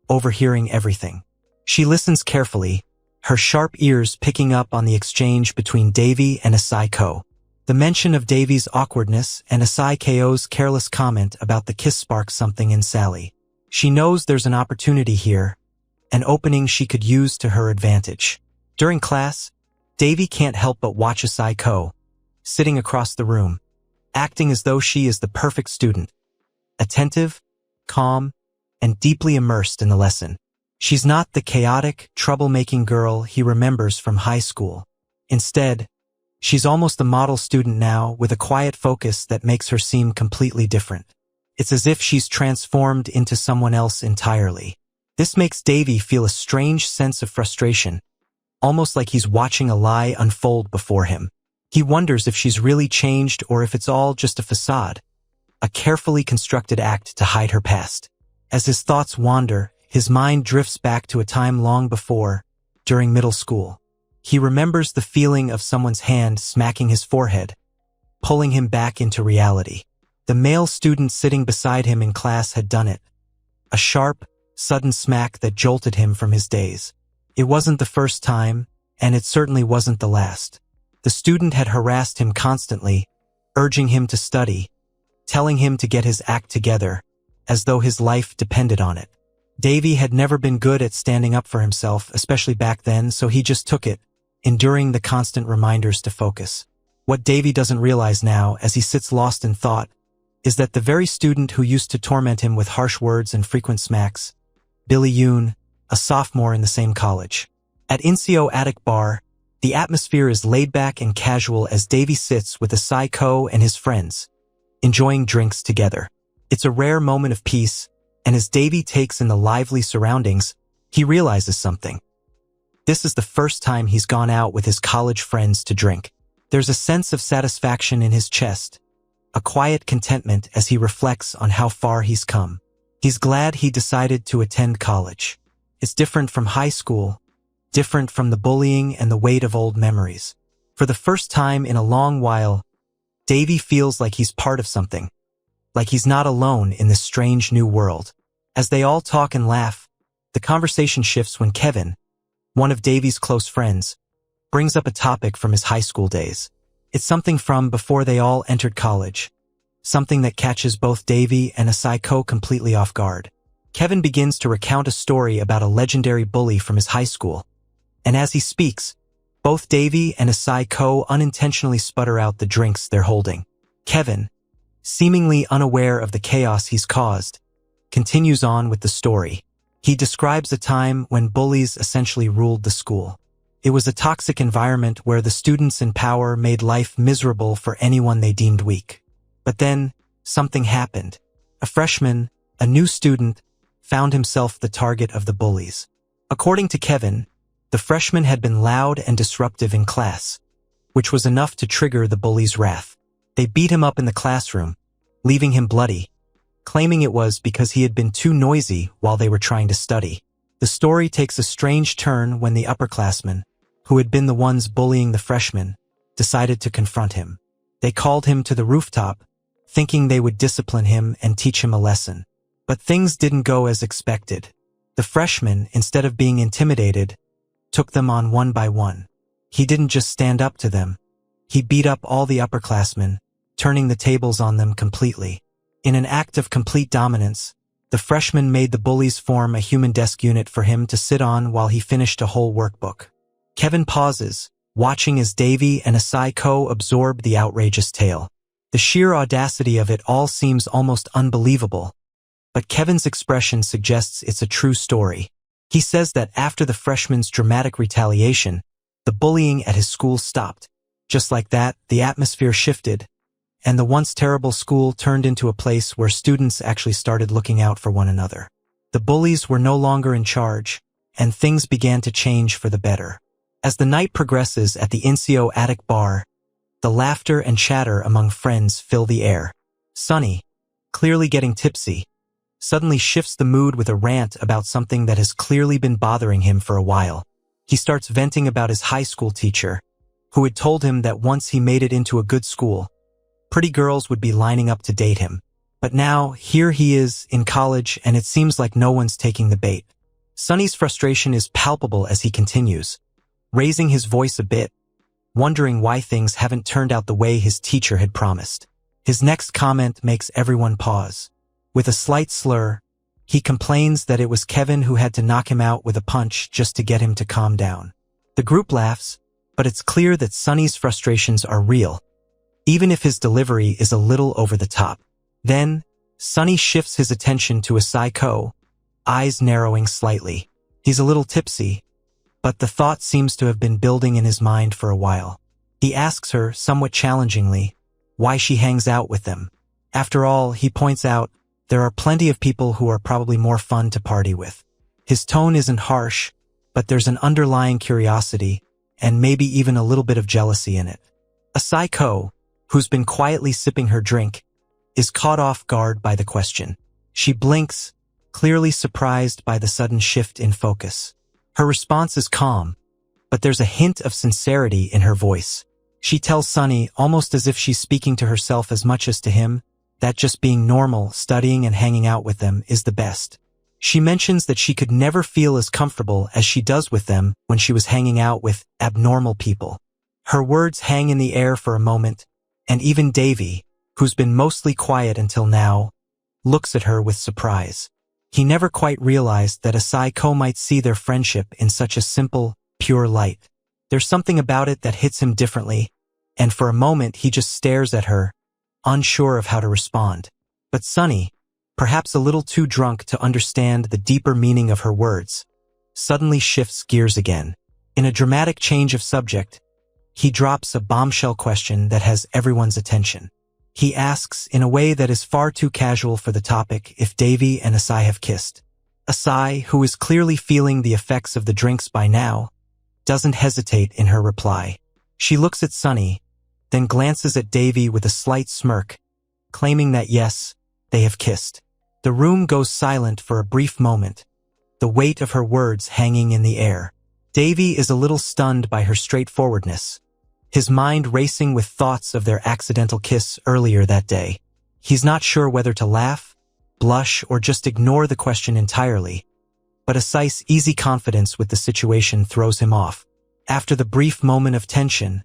overhearing everything. She listens carefully, her sharp ears picking up on the exchange between Davy and Saiko. The mention of Davy's awkwardness and Saiko's careless comment about the kiss sparks something in Sally. She knows there's an opportunity here, an opening she could use to her advantage. During class, Davy can't help but watch Saiko, sitting across the room, acting as though she is the perfect student, attentive, calm, and deeply immersed in the lesson. She's not the chaotic, troublemaking girl he remembers from high school. Instead, she's almost the model student now with a quiet focus that makes her seem completely different. It's as if she's transformed into someone else entirely. This makes Davy feel a strange sense of frustration, almost like he's watching a lie unfold before him. He wonders if she's really changed or if it's all just a facade, a carefully constructed act to hide her past. As his thoughts wander, his mind drifts back to a time long before, during middle school. He remembers the feeling of someone's hand smacking his forehead, pulling him back into reality. The male student sitting beside him in class had done it. A sharp, sudden smack that jolted him from his daze. It wasn't the first time, and it certainly wasn't the last. The student had harassed him constantly, urging him to study, telling him to get his act together, as though his life depended on it. Davy had never been good at standing up for himself, especially back then, so he just took it, enduring the constant reminders to focus. What Davy doesn't realize now, as he sits lost in thought, is that the very student who used to torment him with harsh words and frequent smacks, Billy Yoon, a sophomore in the same college. At Incio Attic Bar, the atmosphere is laid back and casual as Davy sits with Saiko and his friends, enjoying drinks together. It's a rare moment of peace, and as Davy takes in the lively surroundings, he realizes something. This is the first time he's gone out with his college friends to drink. There's a sense of satisfaction in his chest, a quiet contentment as he reflects on how far he's come. He's glad he decided to attend college. It's different from high school, different from the bullying and the weight of old memories. For the first time in a long while, Davy feels like he's part of something, like he's not alone in this strange new world. As they all talk and laugh, the conversation shifts when Kevin, one of Davy's close friends, brings up a topic from his high school days. It's something from before they all entered college, something that catches both Davy and Asai completely off guard. Kevin begins to recount a story about a legendary bully from his high school, and as he speaks, both Davy and Asai unintentionally sputter out the drinks they're holding. Kevin, seemingly unaware of the chaos he's caused, continues on with the story. He describes a time when bullies essentially ruled the school. It was a toxic environment where the students in power made life miserable for anyone they deemed weak. But then, something happened. A freshman, a new student, found himself the target of the bullies. According to Kevin, the freshman had been loud and disruptive in class, which was enough to trigger the bullies' wrath. They beat him up in the classroom, leaving him bloody, claiming it was because he had been too noisy while they were trying to study. The story takes a strange turn when the upperclassmen, who had been the ones bullying the freshmen, decided to confront him. They called him to the rooftop, thinking they would discipline him and teach him a lesson. But things didn't go as expected. The freshman, instead of being intimidated, took them on one by one. He didn't just stand up to them. He beat up all the upperclassmen, turning the tables on them completely. In an act of complete dominance, the freshman made the bullies form a human desk unit for him to sit on while he finished a whole workbook. Kevin pauses, watching as Davy and Asai absorb the outrageous tale. The sheer audacity of it all seems almost unbelievable, but Kevin's expression suggests it's a true story. He says that after the freshman's dramatic retaliation, the bullying at his school stopped. Just like that, the atmosphere shifted, and the once terrible school turned into a place where students actually started looking out for one another. The bullies were no longer in charge, and things began to change for the better. As the night progresses at the NCO attic bar, the laughter and chatter among friends fill the air. Sonny, clearly getting tipsy, suddenly shifts the mood with a rant about something that has clearly been bothering him for a while. He starts venting about his high school teacher, who had told him that once he made it into a good school, pretty girls would be lining up to date him. But now, here he is, in college, and it seems like no one's taking the bait. Sonny's frustration is palpable as he continues, raising his voice a bit, wondering why things haven't turned out the way his teacher had promised. His next comment makes everyone pause. With a slight slur, he complains that it was Kevin who had to knock him out with a punch just to get him to calm down. The group laughs, but it's clear that Sonny's frustrations are real, even if his delivery is a little over the top. Then, Sonny shifts his attention to Asai, eyes narrowing slightly. He's a little tipsy, but the thought seems to have been building in his mind for a while. He asks her, somewhat challengingly, why she hangs out with them. After all, he points out, there are plenty of people who are probably more fun to party with. His tone isn't harsh, but there's an underlying curiosity, and maybe even a little bit of jealousy in it. Asai, who's been quietly sipping her drink, is caught off guard by the question. She blinks, clearly surprised by the sudden shift in focus. Her response is calm, but there's a hint of sincerity in her voice. She tells Sonny, almost as if she's speaking to herself as much as to him, that just being normal, studying and hanging out with them is the best. She mentions that she could never feel as comfortable as she does with them when she was hanging out with abnormal people. Her words hang in the air for a moment, and even Davy, who's been mostly quiet until now, looks at her with surprise. He never quite realized that Asai might see their friendship in such a simple, pure light. There's something about it that hits him differently, and for a moment he just stares at her, unsure of how to respond. But Sonny, perhaps a little too drunk to understand the deeper meaning of her words, suddenly shifts gears again. In a dramatic change of subject, he drops a bombshell question that has everyone's attention. He asks, in a way that is far too casual for the topic, if Davy and Asai have kissed. Asai, who is clearly feeling the effects of the drinks by now, doesn't hesitate in her reply. She looks at Sonny, then glances at Davy with a slight smirk, claiming that yes, they have kissed. The room goes silent for a brief moment, the weight of her words hanging in the air. Davy is a little stunned by her straightforwardness, his mind racing with thoughts of their accidental kiss earlier that day. He's not sure whether to laugh, blush, or just ignore the question entirely, but Asai's easy confidence with the situation throws him off. After the brief moment of tension,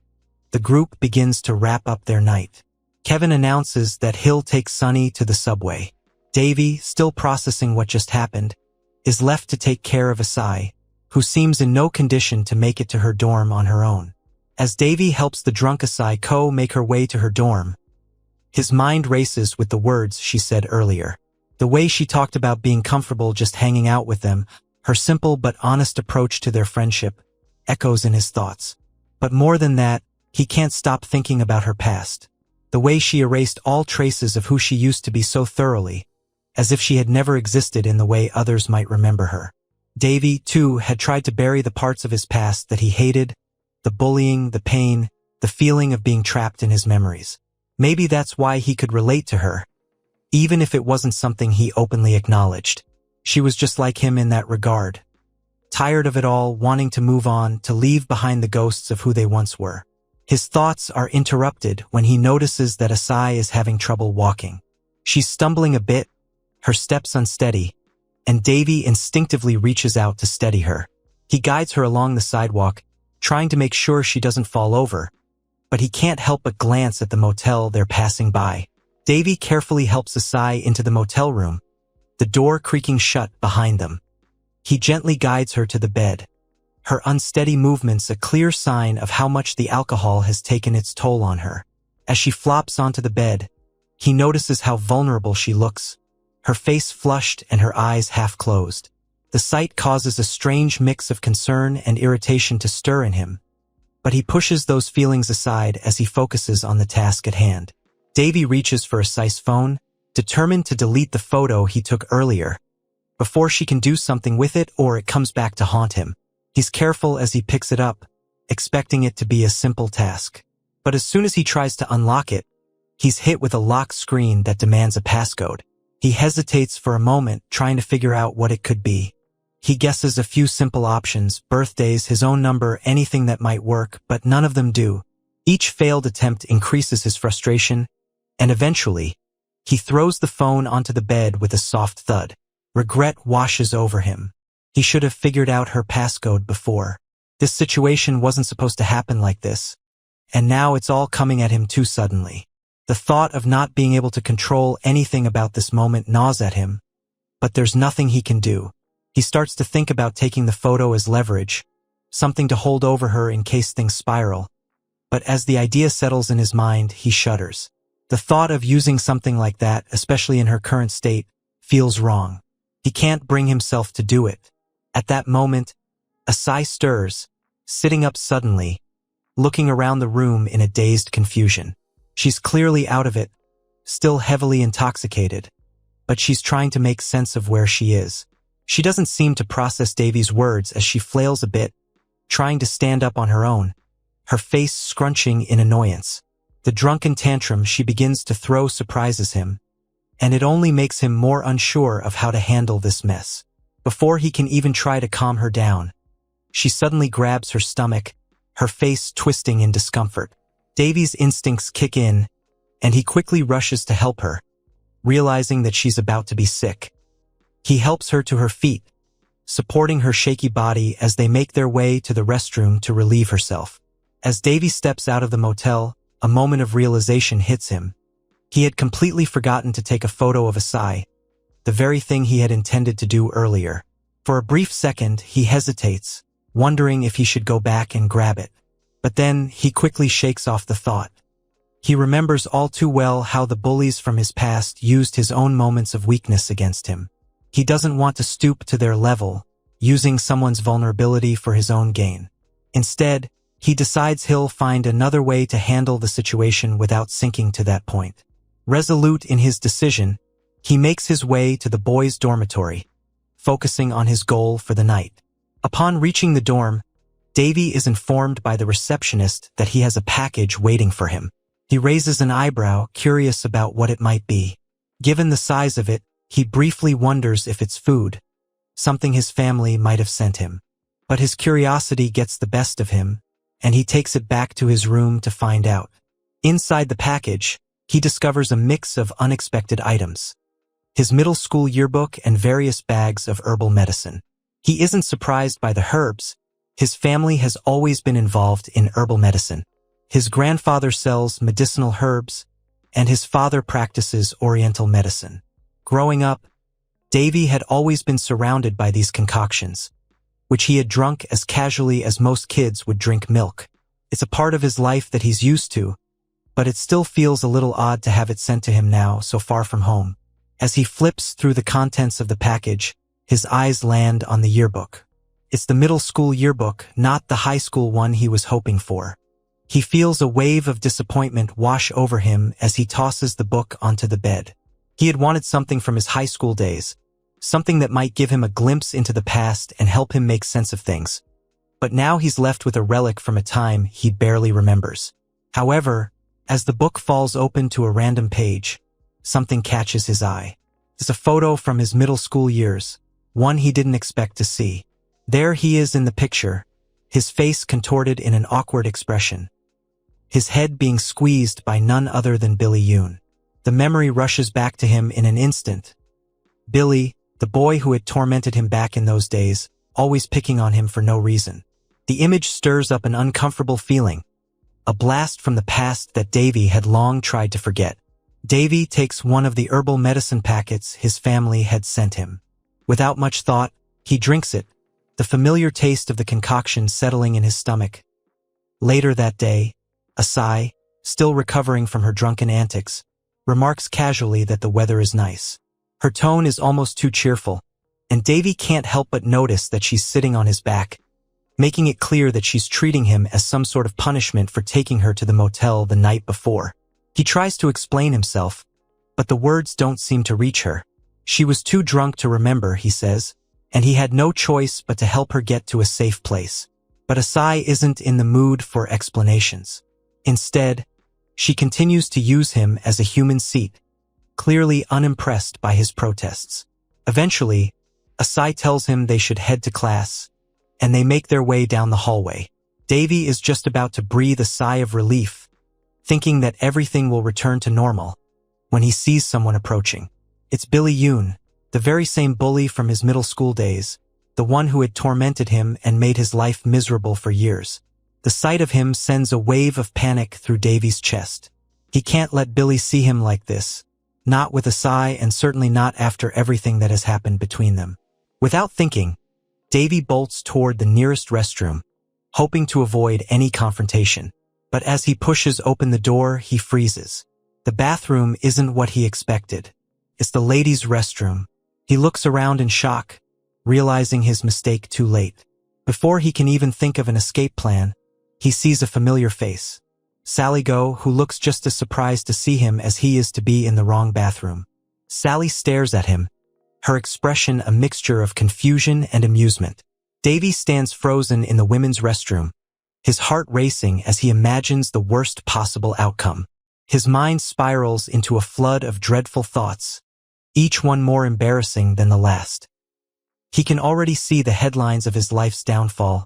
the group begins to wrap up their night. Kevin announces that he'll take Sunny to the subway. Davy, still processing what just happened, is left to take care of Asai, who seems in no condition to make it to her dorm on her own. As Davy helps the drunk Asai make her way to her dorm, his mind races with the words she said earlier. The way she talked about being comfortable just hanging out with them, her simple but honest approach to their friendship, echoes in his thoughts. But more than that, he can't stop thinking about her past. The way she erased all traces of who she used to be so thoroughly, as if she had never existed in the way others might remember her. Davy, too, had tried to bury the parts of his past that he hated, the bullying, the pain, the feeling of being trapped in his memories. Maybe that's why he could relate to her, even if it wasn't something he openly acknowledged. She was just like him in that regard. Tired of it all, wanting to move on, to leave behind the ghosts of who they once were. His thoughts are interrupted when he notices that Asai is having trouble walking. She's stumbling a bit, her steps unsteady, and Davy instinctively reaches out to steady her. He guides her along the sidewalk, trying to make sure she doesn't fall over, but he can't help but glance at the motel they're passing by. Davy carefully helps Asai into the motel room, the door creaking shut behind them. He gently guides her to the bed, her unsteady movements a clear sign of how much the alcohol has taken its toll on her. As she flops onto the bed, he notices how vulnerable she looks, her face flushed and her eyes half closed. The sight causes a strange mix of concern and irritation to stir in him, but he pushes those feelings aside as he focuses on the task at hand. Davy reaches for Asai's phone, determined to delete the photo he took earlier, before she can do something with it or it comes back to haunt him. He's careful as he picks it up, expecting it to be a simple task. But as soon as he tries to unlock it, he's hit with a lock screen that demands a passcode. He hesitates for a moment, trying to figure out what it could be. He guesses a few simple options, birthdays, his own number, anything that might work, but none of them do. Each failed attempt increases his frustration, and eventually, he throws the phone onto the bed with a soft thud. Regret washes over him. He should have figured out her passcode before. This situation wasn't supposed to happen like this, and now it's all coming at him too suddenly. The thought of not being able to control anything about this moment gnaws at him, but there's nothing he can do. He starts to think about taking the photo as leverage, something to hold over her in case things spiral. But as the idea settles in his mind, he shudders. The thought of using something like that, especially in her current state, feels wrong. He can't bring himself to do it. At that moment, Asai stirs, sitting up suddenly, looking around the room in a dazed confusion. She's clearly out of it, still heavily intoxicated, but she's trying to make sense of where she is. She doesn't seem to process Davy's words as she flails a bit, trying to stand up on her own, her face scrunching in annoyance. The drunken tantrum she begins to throw surprises him, and it only makes him more unsure of how to handle this mess. Before he can even try to calm her down, she suddenly grabs her stomach, her face twisting in discomfort. Davy's instincts kick in, and he quickly rushes to help her, realizing that she's about to be sick. He helps her to her feet, supporting her shaky body as they make their way to the restroom to relieve herself. As Davy steps out of the motel, a moment of realization hits him. He had completely forgotten to take a photo of Asai, the very thing he had intended to do earlier. For a brief second, he hesitates, wondering if he should go back and grab it. But then, he quickly shakes off the thought. He remembers all too well how the bullies from his past used his own moments of weakness against him. He doesn't want to stoop to their level, using someone's vulnerability for his own gain. Instead, he decides he'll find another way to handle the situation without sinking to that point. Resolute in his decision, he makes his way to the boys' dormitory, focusing on his goal for the night. Upon reaching the dorm, Davy is informed by the receptionist that he has a package waiting for him. He raises an eyebrow, curious about what it might be. Given the size of it, he briefly wonders if it's food, something his family might have sent him. But his curiosity gets the best of him, and he takes it back to his room to find out. Inside the package, he discovers a mix of unexpected items. His middle school yearbook and various bags of herbal medicine. He isn't surprised by the herbs. His family has always been involved in herbal medicine. His grandfather sells medicinal herbs, and his father practices Oriental medicine. Growing up, Davy had always been surrounded by these concoctions, which he had drunk as casually as most kids would drink milk. It's a part of his life that he's used to, but it still feels a little odd to have it sent to him now, so far from home. As he flips through the contents of the package, his eyes land on the yearbook. It's the middle school yearbook, not the high school one he was hoping for. He feels a wave of disappointment wash over him as he tosses the book onto the bed. He had wanted something from his high school days, something that might give him a glimpse into the past and help him make sense of things. But now he's left with a relic from a time he barely remembers. However, as the book falls open to a random page, something catches his eye. It's a photo from his middle school years, one he didn't expect to see. There he is in the picture, his face contorted in an awkward expression, his head being squeezed by none other than Billy Yoon. The memory rushes back to him in an instant. Billy, the boy who had tormented him back in those days, always picking on him for no reason. The image stirs up an uncomfortable feeling, a blast from the past that Davy had long tried to forget. Davy takes one of the herbal medicine packets his family had sent him. Without much thought, he drinks it, the familiar taste of the concoction settling in his stomach. Later that day, Asai, still recovering from her drunken antics, remarks casually that the weather is nice. Her tone is almost too cheerful, and Davy can't help but notice that she's sitting on his back, making it clear that she's treating him as some sort of punishment for taking her to the motel the night before. He tries to explain himself, but the words don't seem to reach her. She was too drunk to remember, he says, and he had no choice but to help her get to a safe place. But Asai isn't in the mood for explanations. Instead, she continues to use him as a human seat, clearly unimpressed by his protests. Eventually, Asai tells him they should head to class, and they make their way down the hallway. Davy is just about to breathe a sigh of relief, thinking that everything will return to normal, when he sees someone approaching. It's Billy Yoon, the very same bully from his middle school days, the one who had tormented him and made his life miserable for years. The sight of him sends a wave of panic through Davy's chest. He can't let Billy see him like this, not with Asai and certainly not after everything that has happened between them. Without thinking, Davy bolts toward the nearest restroom, hoping to avoid any confrontation. But as he pushes open the door, he freezes. The bathroom isn't what he expected. It's the ladies' restroom. He looks around in shock, realizing his mistake too late. Before he can even think of an escape plan, he sees a familiar face. Sally Go, who looks just as surprised to see him as he is to be in the wrong bathroom. Sally stares at him, her expression a mixture of confusion and amusement. Davy stands frozen in the women's restroom, his heart racing as he imagines the worst possible outcome. His mind spirals into a flood of dreadful thoughts, each one more embarrassing than the last. He can already see the headlines of his life's downfall.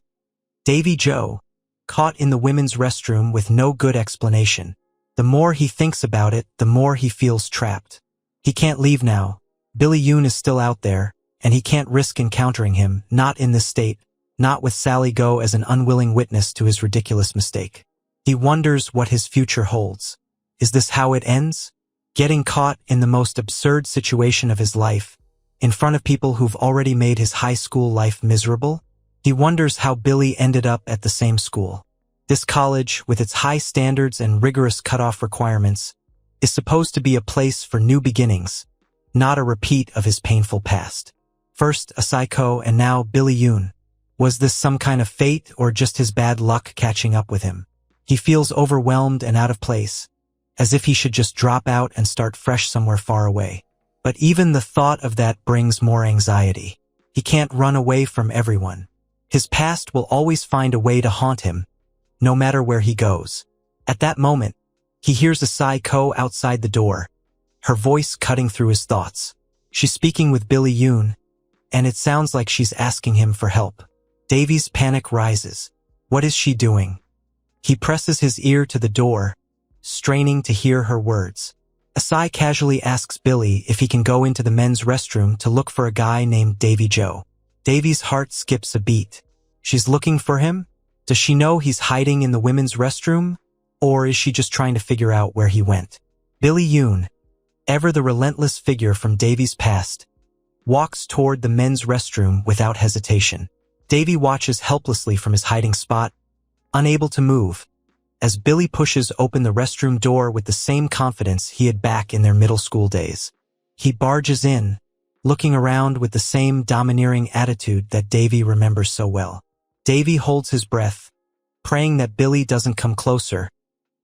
Davy Joe, caught in the women's restroom with no good explanation. The more he thinks about it, the more he feels trapped. He can't leave now. Billy Yoon is still out there, and he can't risk encountering him, not in this state, not with Sally Go as an unwilling witness to his ridiculous mistake. He wonders what his future holds. Is this how it ends? Getting caught in the most absurd situation of his life, in front of people who've already made his high school life miserable? He wonders how Billy ended up at the same school. This college, with its high standards and rigorous cutoff requirements, is supposed to be a place for new beginnings, not a repeat of his painful past. First Asai Ko and now Billy Yoon. Was this some kind of fate or just his bad luck catching up with him? He feels overwhelmed and out of place, as if he should just drop out and start fresh somewhere far away. But even the thought of that brings more anxiety. He can't run away from everyone. His past will always find a way to haunt him, no matter where he goes. At that moment, he hears Asai Ko outside the door, her voice cutting through his thoughts. She's speaking with Billy Yoon, and it sounds like she's asking him for help. Davy's panic rises. What is she doing? He presses his ear to the door, straining to hear her words. Asai casually asks Billy if he can go into the men's restroom to look for a guy named Davy Joe. Davy's heart skips a beat. She's looking for him? Does she know he's hiding in the women's restroom? Or is she just trying to figure out where he went? Billy Yoon, ever the relentless figure from Davy's past, walks toward the men's restroom without hesitation. Davy watches helplessly from his hiding spot, unable to move, as Billy pushes open the restroom door with the same confidence he had back in their middle school days. He barges in, looking around with the same domineering attitude that Davy remembers so well. Davy holds his breath, praying that Billy doesn't come closer,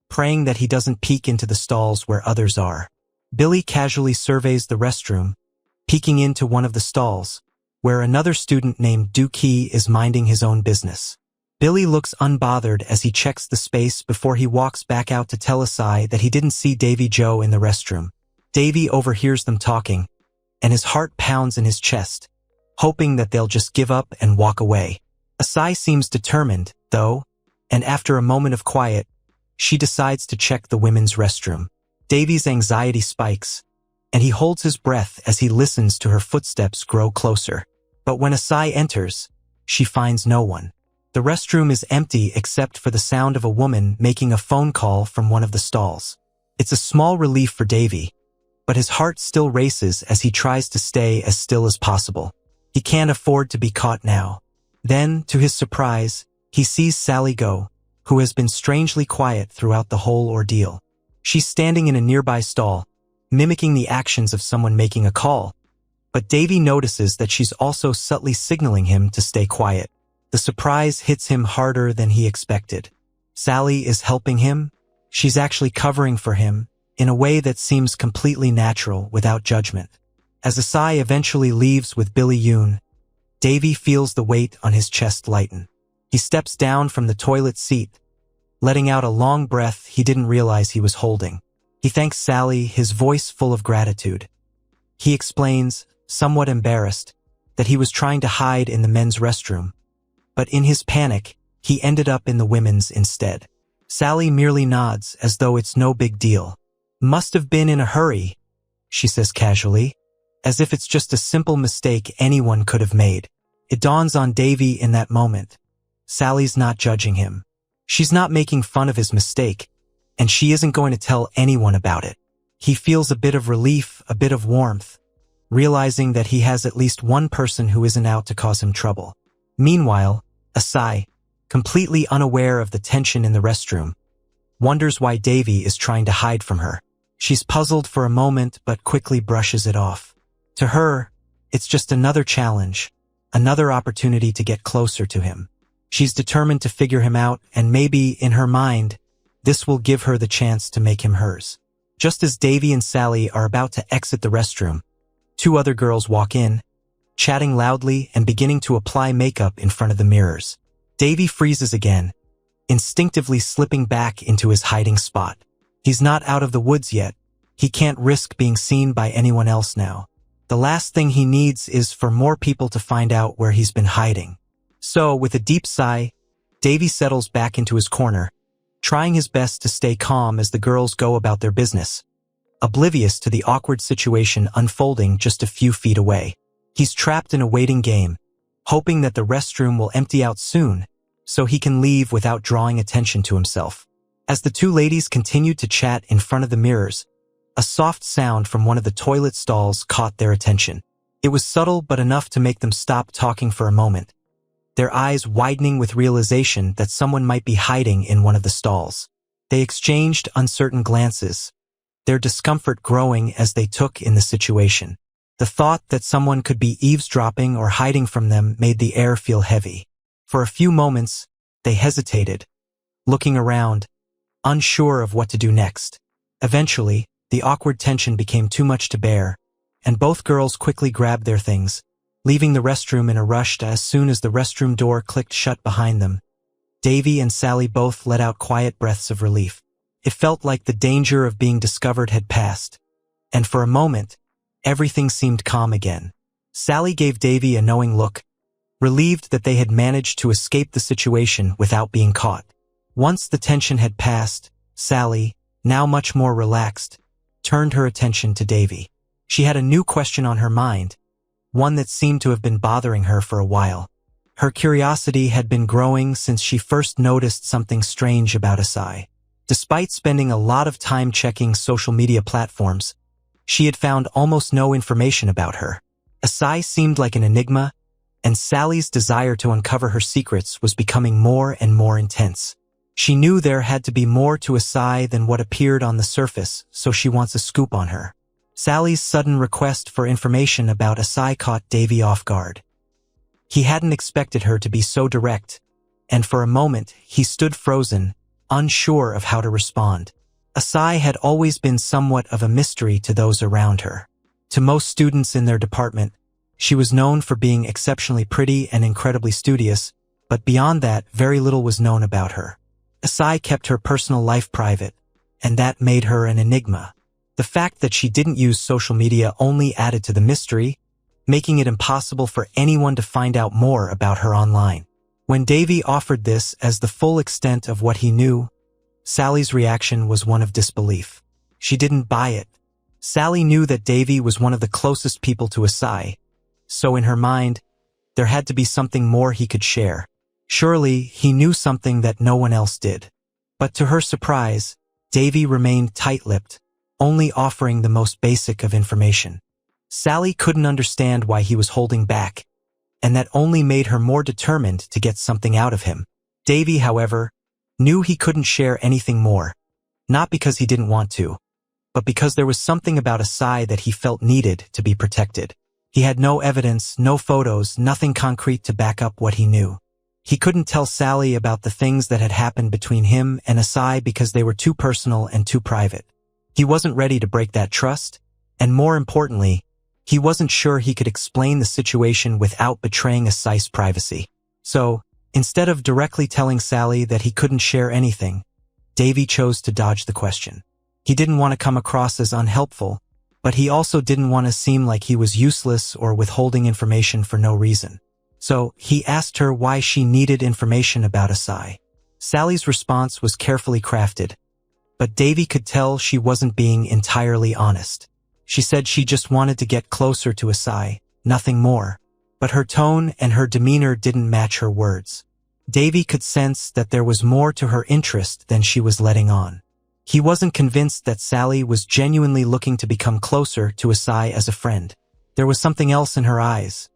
praying that he doesn't peek into the stalls where others are. Billy casually surveys the restroom, peeking into one of the stalls, where another student named Dookie is minding his own business. Billy looks unbothered as he checks the space before he walks back out to tell Asai that he didn't see Davy Joe in the restroom. Davy overhears them talking, and his heart pounds in his chest, hoping that they'll just give up and walk away. Asai seems determined, though, and after a moment of quiet, she decides to check the women's restroom. Davy's anxiety spikes, and he holds his breath as he listens to her footsteps grow closer. But when Asai enters, she finds no one. The restroom is empty except for the sound of a woman making a phone call from one of the stalls. It's a small relief for Davy, but his heart still races as he tries to stay as still as possible. He can't afford to be caught now. Then, to his surprise, he sees Sally Go, who has been strangely quiet throughout the whole ordeal. She's standing in a nearby stall, mimicking the actions of someone making a call, but Davy notices that she's also subtly signaling him to stay quiet. The surprise hits him harder than he expected. Sally is helping him. She's actually covering for him, in a way that seems completely natural without judgment. As Asai eventually leaves with Billy Yoon, Davy feels the weight on his chest lighten. He steps down from the toilet seat, letting out a long breath he didn't realize he was holding. He thanks Sally, his voice full of gratitude. He explains, somewhat embarrassed, that he was trying to hide in the men's restroom, but in his panic, he ended up in the women's instead. Sally merely nods as though it's no big deal. Must have been in a hurry, she says casually, as if it's just a simple mistake anyone could have made. It dawns on Davy in that moment. Sally's not judging him. She's not making fun of his mistake, and she isn't going to tell anyone about it. He feels a bit of relief, a bit of warmth, realizing that he has at least one person who isn't out to cause him trouble. Meanwhile, Asai, completely unaware of the tension in the restroom, wonders why Davy is trying to hide from her. She's puzzled for a moment but quickly brushes it off. To her, it's just another challenge, another opportunity to get closer to him. She's determined to figure him out, and maybe, in her mind, this will give her the chance to make him hers. Just as Davy and Sally are about to exit the restroom, two other girls walk in, chatting loudly and beginning to apply makeup in front of the mirrors. Davy freezes again, instinctively slipping back into his hiding spot. He's not out of the woods yet. He can't risk being seen by anyone else now. The last thing he needs is for more people to find out where he's been hiding. So, with a deep sigh, Davy settles back into his corner, trying his best to stay calm as the girls go about their business, oblivious to the awkward situation unfolding just a few feet away. He's trapped in a waiting game, hoping that the restroom will empty out soon, so he can leave without drawing attention to himself. As the two ladies continued to chat in front of the mirrors, a soft sound from one of the toilet stalls caught their attention. It was subtle but enough to make them stop talking for a moment, their eyes widening with realization that someone might be hiding in one of the stalls. They exchanged uncertain glances, their discomfort growing as they took in the situation. The thought that someone could be eavesdropping or hiding from them made the air feel heavy. For a few moments, they hesitated, looking around, unsure of what to do next. Eventually, the awkward tension became too much to bear, and both girls quickly grabbed their things, leaving the restroom in a rush as soon as the restroom door clicked shut behind them. Davy and Sally both let out quiet breaths of relief. It felt like the danger of being discovered had passed, and for a moment, everything seemed calm again. Sally gave Davy a knowing look, relieved that they had managed to escape the situation without being caught. Once the tension had passed, Sally, now much more relaxed, turned her attention to Davy. She had a new question on her mind, one that seemed to have been bothering her for a while. Her curiosity had been growing since she first noticed something strange about Asai. Despite spending a lot of time checking social media platforms, she had found almost no information about her. Asai seemed like an enigma, and Sally's desire to uncover her secrets was becoming more and more intense. She knew there had to be more to Asai than what appeared on the surface, so she wants a scoop on her. Sally's sudden request for information about Asai caught Davy off guard. He hadn't expected her to be so direct, and for a moment he stood frozen, unsure of how to respond. Asai had always been somewhat of a mystery to those around her. To most students in their department, she was known for being exceptionally pretty and incredibly studious, but beyond that, very little was known about her. Asai kept her personal life private, and that made her an enigma. The fact that she didn't use social media only added to the mystery, making it impossible for anyone to find out more about her online. When Davy offered this as the full extent of what he knew, Sally's reaction was one of disbelief. She didn't buy it. Sally knew that Davy was one of the closest people to Asai, so in her mind, there had to be something more he could share. Surely, he knew something that no one else did. But to her surprise, Davy remained tight-lipped, only offering the most basic of information. Sally couldn't understand why he was holding back, and that only made her more determined to get something out of him. Davy, however, knew he couldn't share anything more, not because he didn't want to, but because there was something about Asai that he felt needed to be protected. He had no evidence, no photos, nothing concrete to back up what he knew. He couldn't tell Sally about the things that had happened between him and Asai because they were too personal and too private. He wasn't ready to break that trust, and more importantly, he wasn't sure he could explain the situation without betraying Asai's privacy. So, instead of directly telling Sally that he couldn't share anything, Davy chose to dodge the question. He didn't want to come across as unhelpful, but he also didn't want to seem like he was useless or withholding information for no reason. So, he asked her why she needed information about Asai. Sally's response was carefully crafted, but Davy could tell she wasn't being entirely honest. She said she just wanted to get closer to Asai, nothing more. But her tone and her demeanor didn't match her words. Davy could sense that there was more to her interest than she was letting on. He wasn't convinced that Sally was genuinely looking to become closer to Asai as a friend. There was something else in her eyes,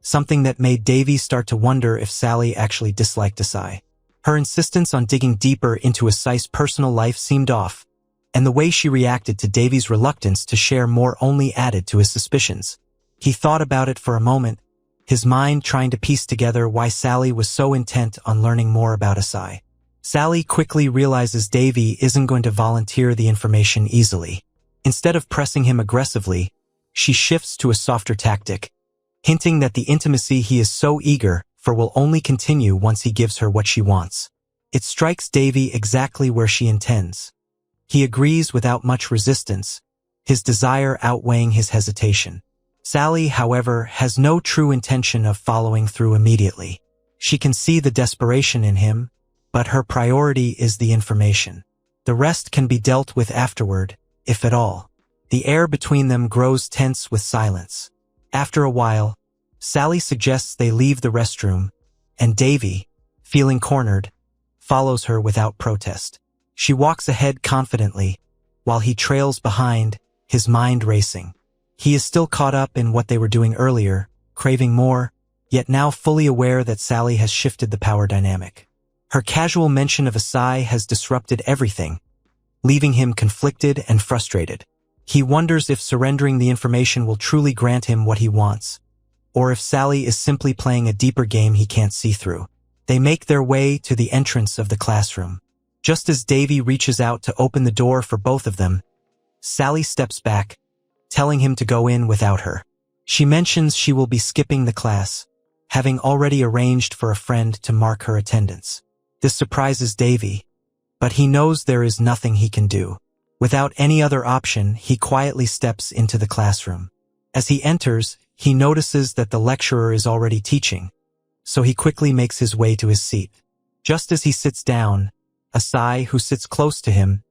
something that made Davy start to wonder if Sally actually disliked Asai. Her insistence on digging deeper into Asai's personal life seemed off, and the way she reacted to Davy's reluctance to share more only added to his suspicions. He thought about it for a moment, his mind trying to piece together why Sally was so intent on learning more about Asai. Sally quickly realizes Davy isn't going to volunteer the information easily. Instead of pressing him aggressively, she shifts to a softer tactic, hinting that the intimacy he is so eager for will only continue once he gives her what she wants. It strikes Davy exactly where she intends. He agrees without much resistance, his desire outweighing his hesitation. Sally, however, has no true intention of following through immediately. She can see the desperation in him, but her priority is the information. The rest can be dealt with afterward, if at all. The air between them grows tense with silence. After a while, Sally suggests they leave the restroom, and Davy, feeling cornered, follows her without protest. She walks ahead confidently, while he trails behind, his mind racing. He is still caught up in what they were doing earlier, craving more, yet now fully aware that Sally has shifted the power dynamic. Her casual mention of Asai has disrupted everything, leaving him conflicted and frustrated. He wonders if surrendering the information will truly grant him what he wants, or if Sally is simply playing a deeper game he can't see through. They make their way to the entrance of the classroom. Just as Davy reaches out to open the door for both of them, Sally steps back, telling him to go in without her. She mentions she will be skipping the class, having already arranged for a friend to mark her attendance. This surprises Davy, but he knows there is nothing he can do. Without any other option, he quietly steps into the classroom. As he enters, he notices that the lecturer is already teaching, so he quickly makes his way to his seat. Just as he sits down, Asai, who sits close to him,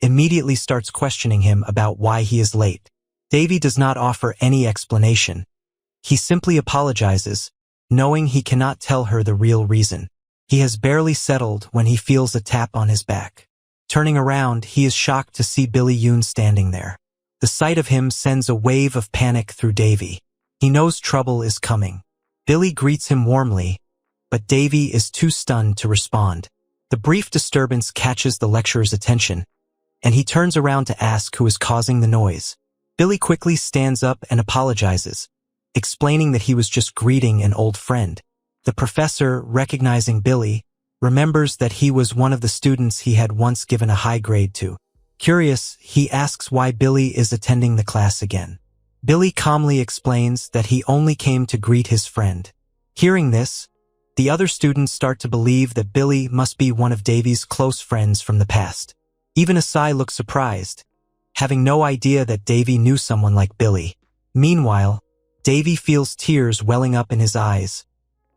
immediately starts questioning him about why he is late. Davy does not offer any explanation, He simply apologizes, knowing he cannot tell her the real reason. He has barely settled when he feels a tap on his back. Turning around, he is shocked to see Billy Yoon standing there. The sight of him sends a wave of panic through Davy. He knows trouble is coming. Billy greets him warmly, but Davy is too stunned to respond. The brief disturbance catches the lecturer's attention, and he turns around to ask who is causing the noise. Billy quickly stands up and apologizes, explaining that he was just greeting an old friend. The professor, recognizing Billy, remembers that he was one of the students he had once given a high grade to. Curious, he asks why Billy is attending the class again. Billy calmly explains that he only came to greet his friend. Hearing this, the other students start to believe that Billy must be one of Davy's close friends from the past. Even Asai looks surprised, having no idea that Davy knew someone like Billy. Meanwhile, Davy feels tears welling up in his eyes,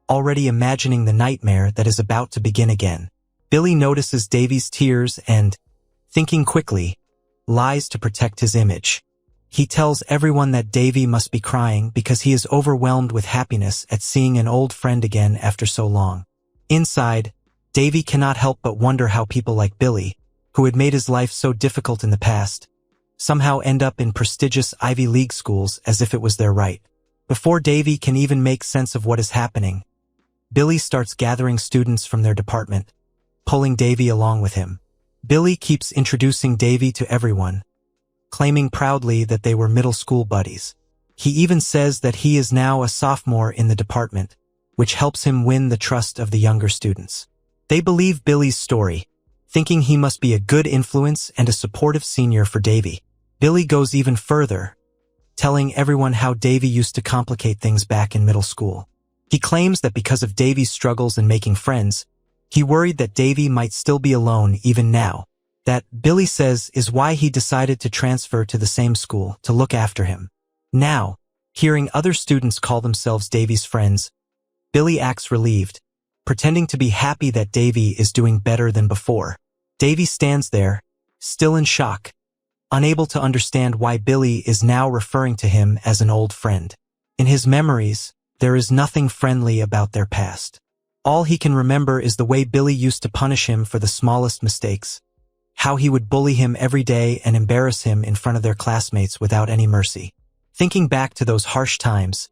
already imagining the nightmare that is about to begin again. Billy notices Davy's tears and, thinking quickly, lies to protect his image. He tells everyone that Davy must be crying because he is overwhelmed with happiness at seeing an old friend again after so long. Inside, Davy cannot help but wonder how people like Billy, who had made his life so difficult in the past, somehow end up in prestigious Ivy League schools as if it was their right. Before Davy can even make sense of what is happening, Billy starts gathering students from their department, pulling Davy along with him. Billy keeps introducing Davy to everyone, claiming proudly that they were middle school buddies. He even says that he is now a sophomore in the department, which helps him win the trust of the younger students. They believe Billy's story, thinking he must be a good influence and a supportive senior for Davy. Billy goes even further, telling everyone how Davy used to complicate things back in middle school. He claims that because of Davy's struggles in making friends, he worried that Davy might still be alone even now. That, Billy says, is why he decided to transfer to the same school to look after him. Now, hearing other students call themselves Davy's friends, Billy acts relieved, pretending to be happy that Davy is doing better than before. Davy stands there, still in shock, unable to understand why Billy is now referring to him as an old friend. In his memories, there is nothing friendly about their past. All he can remember is the way Billy used to punish him for the smallest mistakes, how he would bully him every day and embarrass him in front of their classmates without any mercy. Thinking back to those harsh times,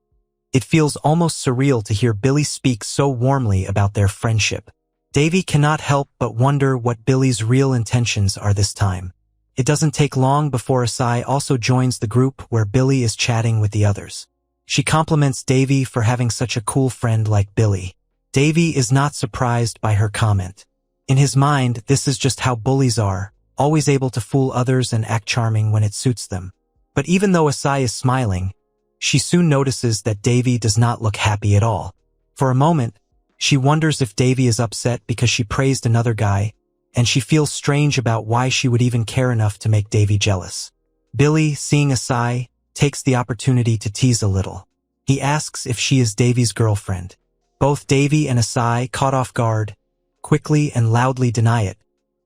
it feels almost surreal to hear Billy speak so warmly about their friendship. Davy cannot help but wonder what Billy's real intentions are this time. It doesn't take long before Asai also joins the group where Billy is chatting with the others. She compliments Davy for having such a cool friend like Billy. Davy is not surprised by her comment. In his mind, this is just how bullies are, always able to fool others and act charming when it suits them. But even though Asai is smiling, she soon notices that Davy does not look happy at all. For a moment, she wonders if Davy is upset because she praised another guy, and she feels strange about why she would even care enough to make Davy jealous. Billy, seeing Asai, takes the opportunity to tease a little. He asks if she is Davy's girlfriend. Both Davy and Asai, caught off guard, quickly and loudly deny it,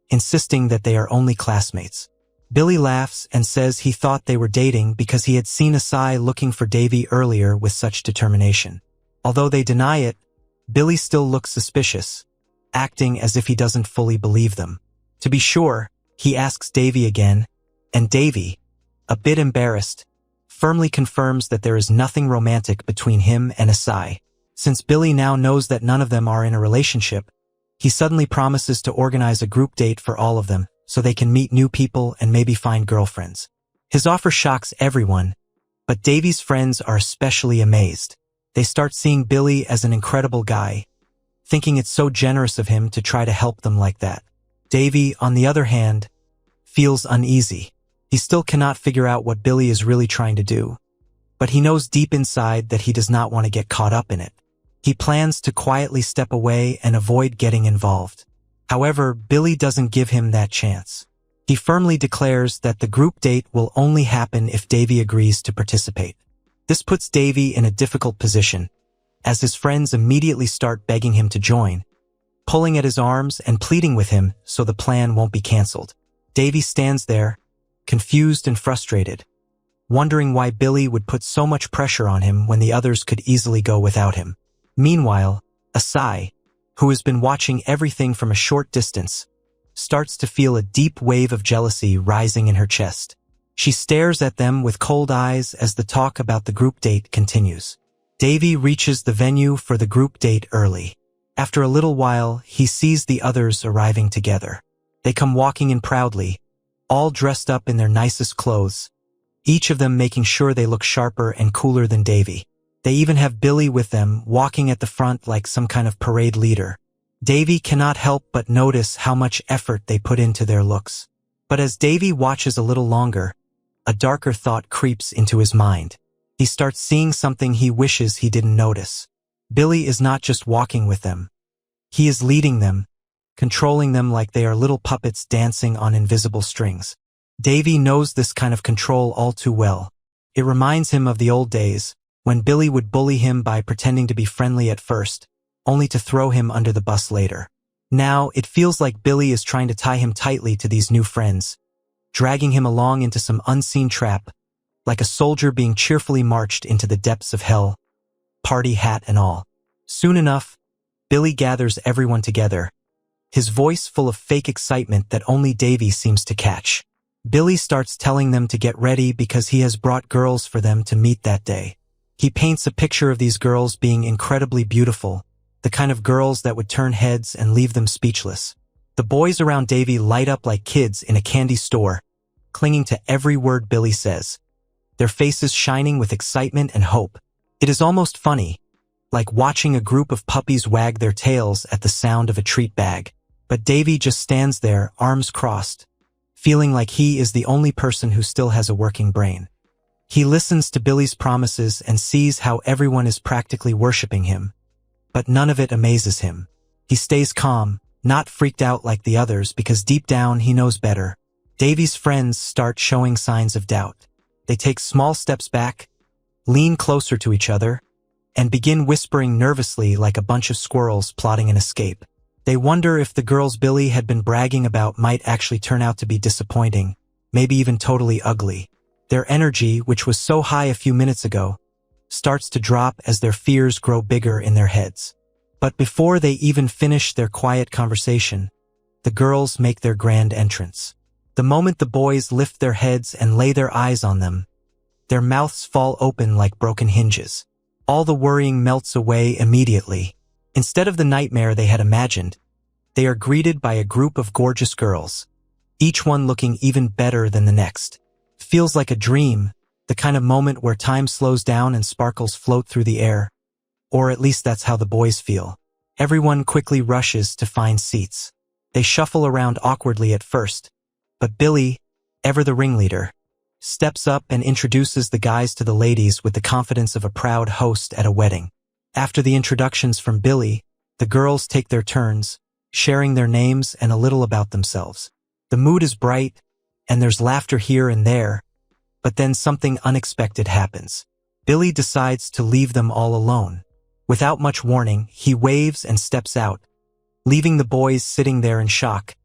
insisting that they are only classmates. Billy laughs and says he thought they were dating because he had seen Asai looking for Davy earlier with such determination. Although they deny it, Billy still looks suspicious, acting as if he doesn't fully believe them. To be sure, he asks Davy again, and Davy, a bit embarrassed, firmly confirms that there is nothing romantic between him and Asai. Since Billy now knows that none of them are in a relationship, he suddenly promises to organize a group date for all of them so they can meet new people and maybe find girlfriends. His offer shocks everyone, but Davy's friends are especially amazed. They start seeing Billy as an incredible guy, thinking it's so generous of him to try to help them like that. Davy, on the other hand, feels uneasy. He still cannot figure out what Billy is really trying to do, but he knows deep inside that he does not want to get caught up in it. He plans to quietly step away and avoid getting involved. However, Billy doesn't give him that chance. He firmly declares that the group date will only happen if Davy agrees to participate. This puts Davy in a difficult position, as his friends immediately start begging him to join, pulling at his arms and pleading with him so the plan won't be cancelled. Davy stands there, confused and frustrated, wondering why Billy would put so much pressure on him when the others could easily go without him. Meanwhile, Asai, who has been watching everything from a short distance, starts to feel a deep wave of jealousy rising in her chest. She stares at them with cold eyes as the talk about the group date continues. Davy reaches the venue for the group date early. After a little while, he sees the others arriving together. They come walking in proudly, all dressed up in their nicest clothes, each of them making sure they look sharper and cooler than Davy. They even have Billy with them, walking at the front like some kind of parade leader. Davy cannot help but notice how much effort they put into their looks. But as Davy watches a little longer, a darker thought creeps into his mind. He starts seeing something he wishes he didn't notice. Billy is not just walking with them. He is leading them, controlling them like they are little puppets dancing on invisible strings. Davy knows this kind of control all too well. It reminds him of the old days, when Billy would bully him by pretending to be friendly at first, only to throw him under the bus later. Now, it feels like Billy is trying to tie him tightly to these new friends, dragging him along into some unseen trap, like a soldier being cheerfully marched into the depths of hell, party hat and all. Soon enough, Billy gathers everyone together, his voice full of fake excitement that only Davy seems to catch. Billy starts telling them to get ready because he has brought girls for them to meet that day. He paints a picture of these girls being incredibly beautiful, the kind of girls that would turn heads and leave them speechless. The boys around Davy light up like kids in a candy store, clinging to every word Billy says, their faces shining with excitement and hope. It is almost funny, like watching a group of puppies wag their tails at the sound of a treat bag. But Davy just stands there, arms crossed, feeling like he is the only person who still has a working brain. He listens to Billy's promises and sees how everyone is practically worshipping him. But none of it amazes him. He stays calm, not freaked out like the others because deep down he knows better. Davy's friends start showing signs of doubt. They take small steps back, lean closer to each other, and begin whispering nervously like a bunch of squirrels plotting an escape. They wonder if the girls Billy had been bragging about might actually turn out to be disappointing, maybe even totally ugly. Their energy, which was so high a few minutes ago, starts to drop as their fears grow bigger in their heads. But before they even finish their quiet conversation, the girls make their grand entrance. The moment the boys lift their heads and lay their eyes on them, their mouths fall open like broken hinges. All the worrying melts away immediately. Instead of the nightmare they had imagined, they are greeted by a group of gorgeous girls, each one looking even better than the next. Feels like a dream, the kind of moment where time slows down and sparkles float through the air. Or at least that's how the boys feel. Everyone quickly rushes to find seats. They shuffle around awkwardly at first, but Billy, ever the ringleader, steps up and introduces the guys to the ladies with the confidence of a proud host at a wedding. After the introductions from Billy, the girls take their turns, sharing their names and a little about themselves. The mood is bright, and there's laughter here and there, but then something unexpected happens. Billy decides to leave them all alone. Without much warning, he waves and steps out, leaving the boys sitting there in shock,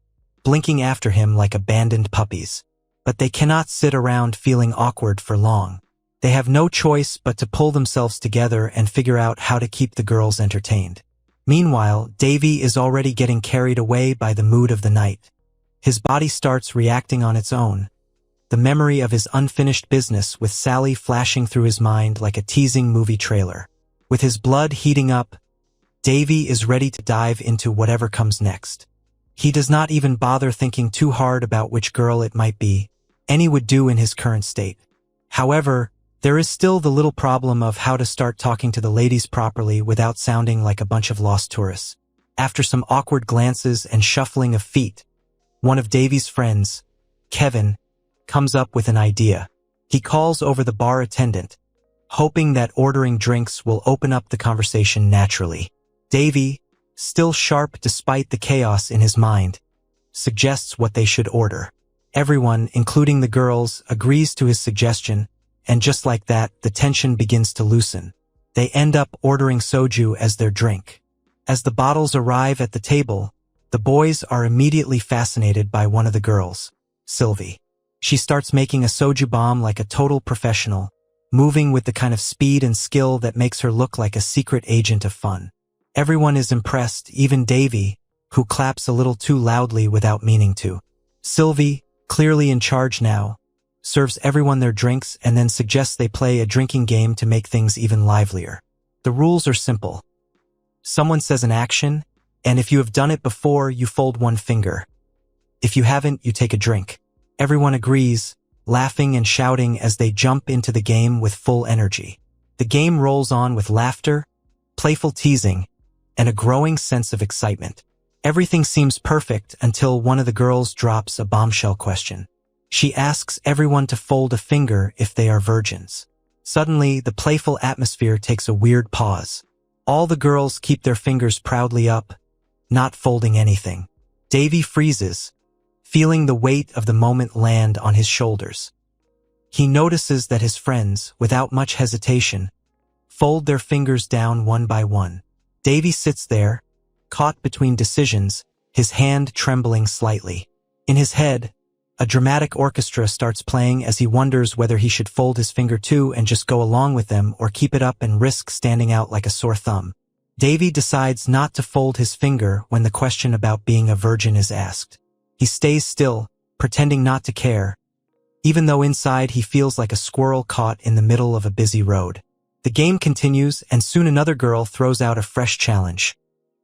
blinking after him like abandoned puppies. But they cannot sit around feeling awkward for long. They have no choice but to pull themselves together and figure out how to keep the girls entertained. Meanwhile, Davy is already getting carried away by the mood of the night. His body starts reacting on its own, the memory of his unfinished business with Sally flashing through his mind like a teasing movie trailer. With his blood heating up, Davy is ready to dive into whatever comes next. He does not even bother thinking too hard about which girl it might be. Any would do in his current state. However, there is still the little problem of how to start talking to the ladies properly without sounding like a bunch of lost tourists. After some awkward glances and shuffling of feet, one of Davy's friends, Kevin, comes up with an idea. He calls over the bar attendant, hoping that ordering drinks will open up the conversation naturally. Davy, still sharp despite the chaos in his mind, suggests what they should order. Everyone, including the girls, agrees to his suggestion, and just like that, the tension begins to loosen. They end up ordering soju as their drink. As the bottles arrive at the table, the boys are immediately fascinated by one of the girls, Sylvie. She starts making a soju bomb like a total professional, moving with the kind of speed and skill that makes her look like a secret agent of fun. Everyone is impressed, even Davy, who claps a little too loudly without meaning to. Sylvie, clearly in charge now, serves everyone their drinks and then suggests they play a drinking game to make things even livelier. The rules are simple. Someone says an action, and if you have done it before, you fold one finger. If you haven't, you take a drink. Everyone agrees, laughing and shouting as they jump into the game with full energy. The game rolls on with laughter, playful teasing, and a growing sense of excitement. Everything seems perfect until one of the girls drops a bombshell question. She asks everyone to fold a finger if they are virgins. Suddenly, the playful atmosphere takes a weird pause. All the girls keep their fingers proudly up, not folding anything. Davy freezes, feeling the weight of the moment land on his shoulders. He notices that his friends, without much hesitation, fold their fingers down one by one. Davy sits there, caught between decisions, his hand trembling slightly. In his head, a dramatic orchestra starts playing as he wonders whether he should fold his finger too and just go along with them or keep it up and risk standing out like a sore thumb. Davy decides not to fold his finger when the question about being a virgin is asked. He stays still, pretending not to care, even though inside he feels like a squirrel caught in the middle of a busy road. The game continues, and soon another girl throws out a fresh challenge,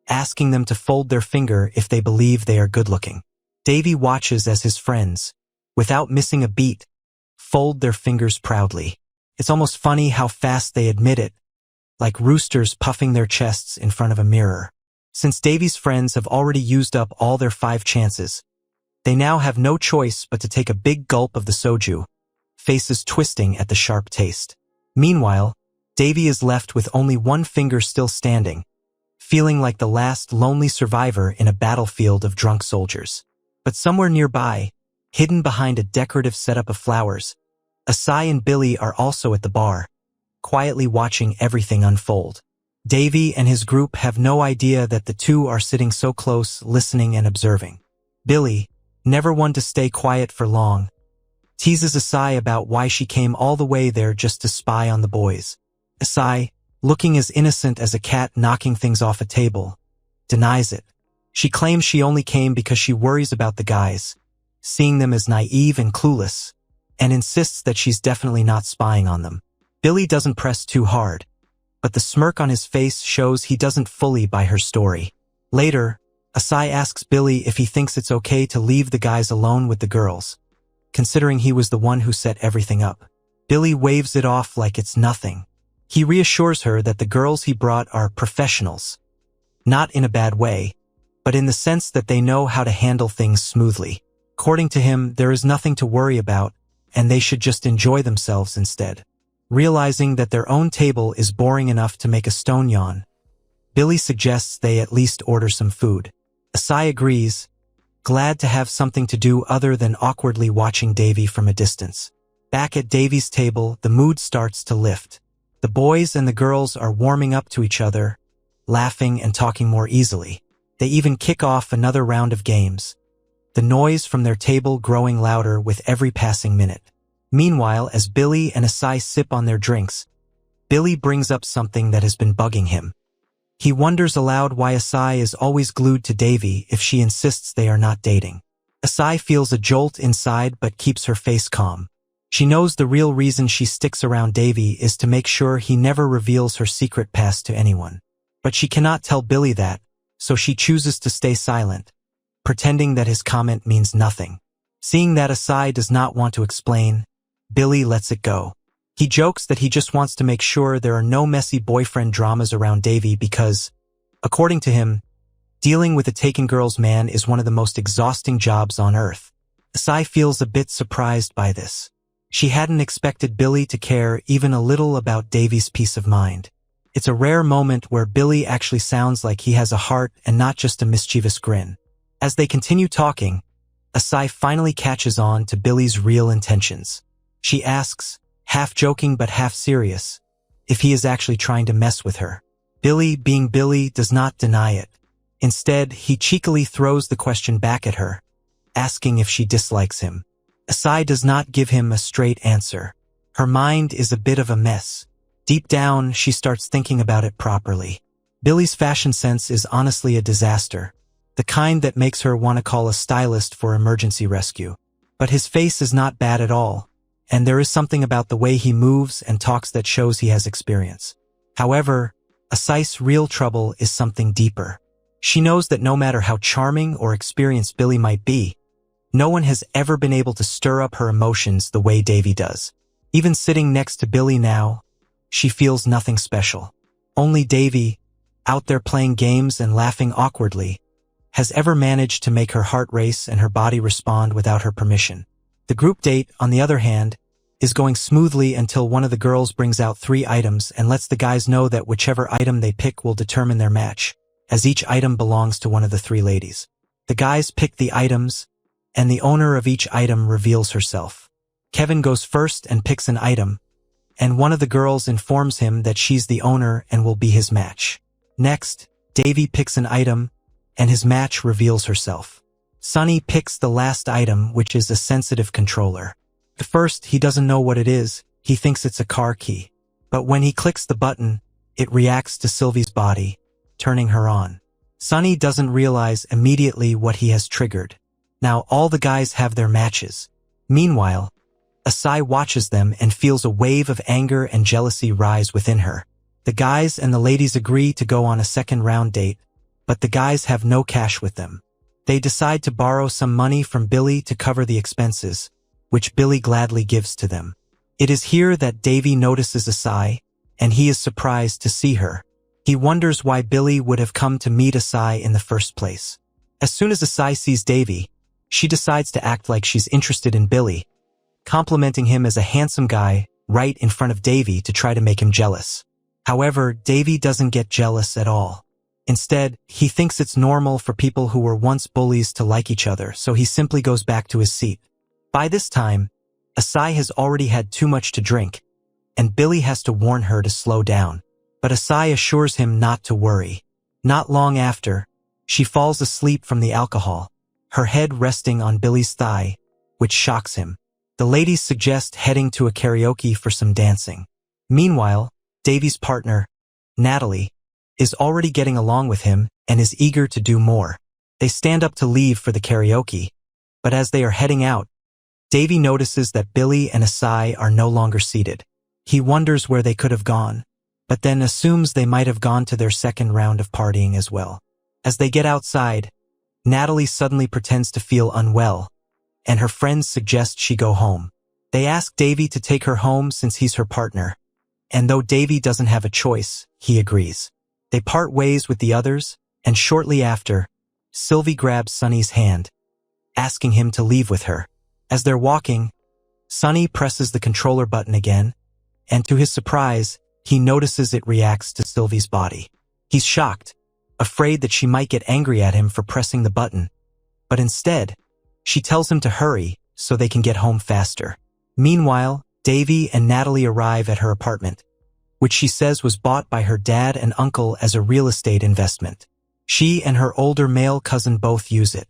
asking them to fold their finger if they believe they are good-looking. Davy watches as his friends, without missing a beat, fold their fingers proudly. It's almost funny how fast they admit it, like roosters puffing their chests in front of a mirror. Since Davy's friends have already used up all their 5 chances, they now have no choice but to take a big gulp of the soju, faces twisting at the sharp taste. Meanwhile, Davy is left with only one finger still standing, feeling like the last lonely survivor in a battlefield of drunk soldiers. But somewhere nearby, hidden behind a decorative setup of flowers, Asai and Billy are also at the bar, quietly watching everything unfold. Davy and his group have no idea that the two are sitting so close, listening and observing. Billy, never one to stay quiet for long, teases Asai about why she came all the way there just to spy on the boys. Asai, looking as innocent as a cat knocking things off a table, denies it. She claims she only came because she worries about the guys, seeing them as naive and clueless, and insists that she's definitely not spying on them. Billy doesn't press too hard, but the smirk on his face shows he doesn't fully buy her story. Later, Asai asks Billy if he thinks it's okay to leave the guys alone with the girls, considering he was the one who set everything up. Billy waves it off like it's nothing. He reassures her that the girls he brought are professionals, not in a bad way, but in the sense that they know how to handle things smoothly. According to him, there is nothing to worry about, and they should just enjoy themselves instead. Realizing that their own table is boring enough to make a stone yawn, Billy suggests they at least order some food. Asai agrees, glad to have something to do other than awkwardly watching Davy from a distance. Back at Davy's table, the mood starts to lift. The boys and the girls are warming up to each other, laughing and talking more easily. They even kick off another round of games, the noise from their table growing louder with every passing minute. Meanwhile, as Billy and Asai sip on their drinks, Billy brings up something that has been bugging him. He wonders aloud why Asai is always glued to Davy if she insists they are not dating. Asai feels a jolt inside but keeps her face calm. She knows the real reason she sticks around Davy is to make sure he never reveals her secret past to anyone. But she cannot tell Billy that, so she chooses to stay silent, pretending that his comment means nothing. Seeing that Asai does not want to explain, Billy lets it go. He jokes that he just wants to make sure there are no messy boyfriend dramas around Davy because, according to him, dealing with a taken girl's man is one of the most exhausting jobs on earth. Asai feels a bit surprised by this. She hadn't expected Billy to care even a little about Davy's peace of mind. It's a rare moment where Billy actually sounds like he has a heart and not just a mischievous grin. As they continue talking, Asai finally catches on to Billy's real intentions. She asks, half joking but half serious, if he is actually trying to mess with her. Billy, being Billy, does not deny it. Instead, he cheekily throws the question back at her, asking if she dislikes him. Asai does not give him a straight answer. Her mind is a bit of a mess. Deep down, she starts thinking about it properly. Billy's fashion sense is honestly a disaster. The kind that makes her want to call a stylist for emergency rescue. But his face is not bad at all, and there is something about the way he moves and talks that shows he has experience. However, Asai's real trouble is something deeper. She knows that no matter how charming or experienced Billy might be, no one has ever been able to stir up her emotions the way Davy does. Even sitting next to Billy now, she feels nothing special. Only Davy, out there playing games and laughing awkwardly, has ever managed to make her heart race and her body respond without her permission. The group date, on the other hand, is going smoothly until one of the girls brings out 3 items and lets the guys know that whichever item they pick will determine their match, as each item belongs to one of the 3 ladies. The guys pick the items, and the owner of each item reveals herself. Kevin goes first and picks an item, and one of the girls informs him that she's the owner and will be his match. Next, Davy picks an item, and his match reveals herself. Sunny picks the last item, which is a sensitive controller. At first, he doesn't know what it is. He thinks it's a car key. But when he clicks the button, it reacts to Sylvie's body, turning her on. Sunny doesn't realize immediately what he has triggered. Now all the guys have their matches. Meanwhile, Asai watches them and feels a wave of anger and jealousy rise within her. The guys and the ladies agree to go on a second round date, but the guys have no cash with them. They decide to borrow some money from Billy to cover the expenses, which Billy gladly gives to them. It is here that Davy notices Asai, and he is surprised to see her. He wonders why Billy would have come to meet Asai in the first place. As soon as Asai sees Davy, she decides to act like she's interested in Billy, complimenting him as a handsome guy right in front of Davy to try to make him jealous. However, Davy doesn't get jealous at all. Instead, he thinks it's normal for people who were once bullies to like each other, so he simply goes back to his seat. By this time, Asai has already had too much to drink, and Billy has to warn her to slow down. But Asai assures him not to worry. Not long after, she falls asleep from the alcohol, her head resting on Billy's thigh, which shocks him. The ladies suggest heading to a karaoke for some dancing. Meanwhile, Davy's partner, Natalie, is already getting along with him and is eager to do more. They stand up to leave for the karaoke, but as they are heading out, Davy notices that Billy and Asai are no longer seated. He wonders where they could have gone, but then assumes they might have gone to their second round of partying as well. As they get outside, Natalie suddenly pretends to feel unwell, and her friends suggest she go home. They ask Davy to take her home since he's her partner, and though Davy doesn't have a choice, he agrees. They part ways with the others, and shortly after, Sylvie grabs Sunny's hand, asking him to leave with her. As they're walking, Sunny presses the controller button again, and to his surprise, he notices it reacts to Sylvie's body. He's shocked, afraid that she might get angry at him for pressing the button, but instead, she tells him to hurry so they can get home faster. Meanwhile, Davy and Natalie arrive at her apartment, which she says was bought by her dad and uncle as a real estate investment. She and her older male cousin both use it.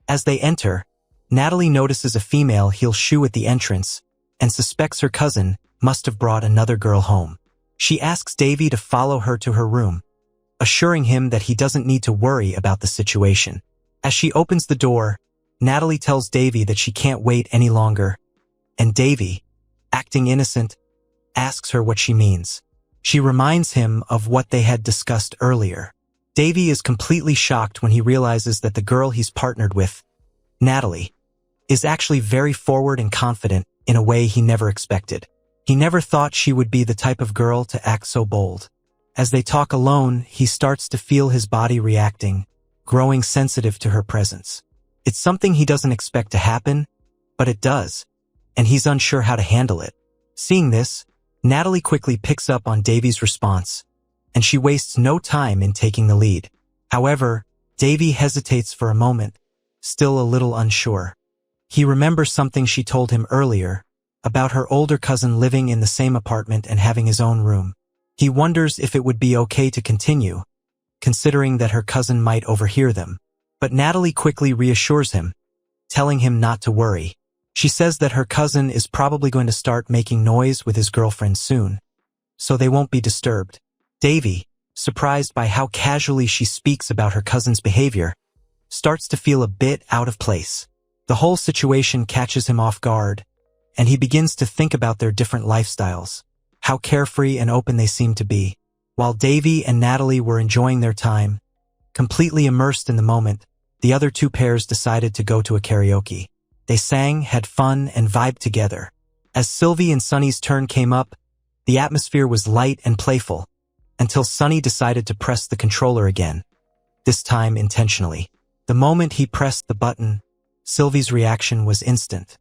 As they enter, Natalie notices a female heel shoe at the entrance and suspects her cousin must have brought another girl home. She asks Davy to follow her to her room, assuring him that he doesn't need to worry about the situation. As she opens the door, Natalie tells Davy that she can't wait any longer, and Davy, acting innocent, asks her what she means. She reminds him of what they had discussed earlier. Davy is completely shocked when he realizes that the girl he's partnered with, Natalie, is actually very forward and confident in a way he never expected. He never thought she would be the type of girl to act so bold. As they talk alone, he starts to feel his body reacting, growing sensitive to her presence. It's something he doesn't expect to happen, but it does, and he's unsure how to handle it. Seeing this, Natalie quickly picks up on Davy's response, and she wastes no time in taking the lead. However, Davy hesitates for a moment, still a little unsure. He remembers something she told him earlier about her older cousin living in the same apartment and having his own room. He wonders if it would be okay to continue, considering that her cousin might overhear them. But Natalie quickly reassures him, telling him not to worry. She says that her cousin is probably going to start making noise with his girlfriend soon, so they won't be disturbed. Davy, surprised by how casually she speaks about her cousin's behavior, starts to feel a bit out of place. The whole situation catches him off guard, and he begins to think about their different lifestyles, how carefree and open they seem to be. While Davy and Natalie were enjoying their time, completely immersed in the moment, the other two pairs decided to go to a karaoke. They sang, had fun, and vibed together. As Sylvie and Sunny's turn came up, the atmosphere was light and playful, until Sunny decided to press the controller again, this time intentionally. The moment he pressed the button, Sylvie's reaction was instant.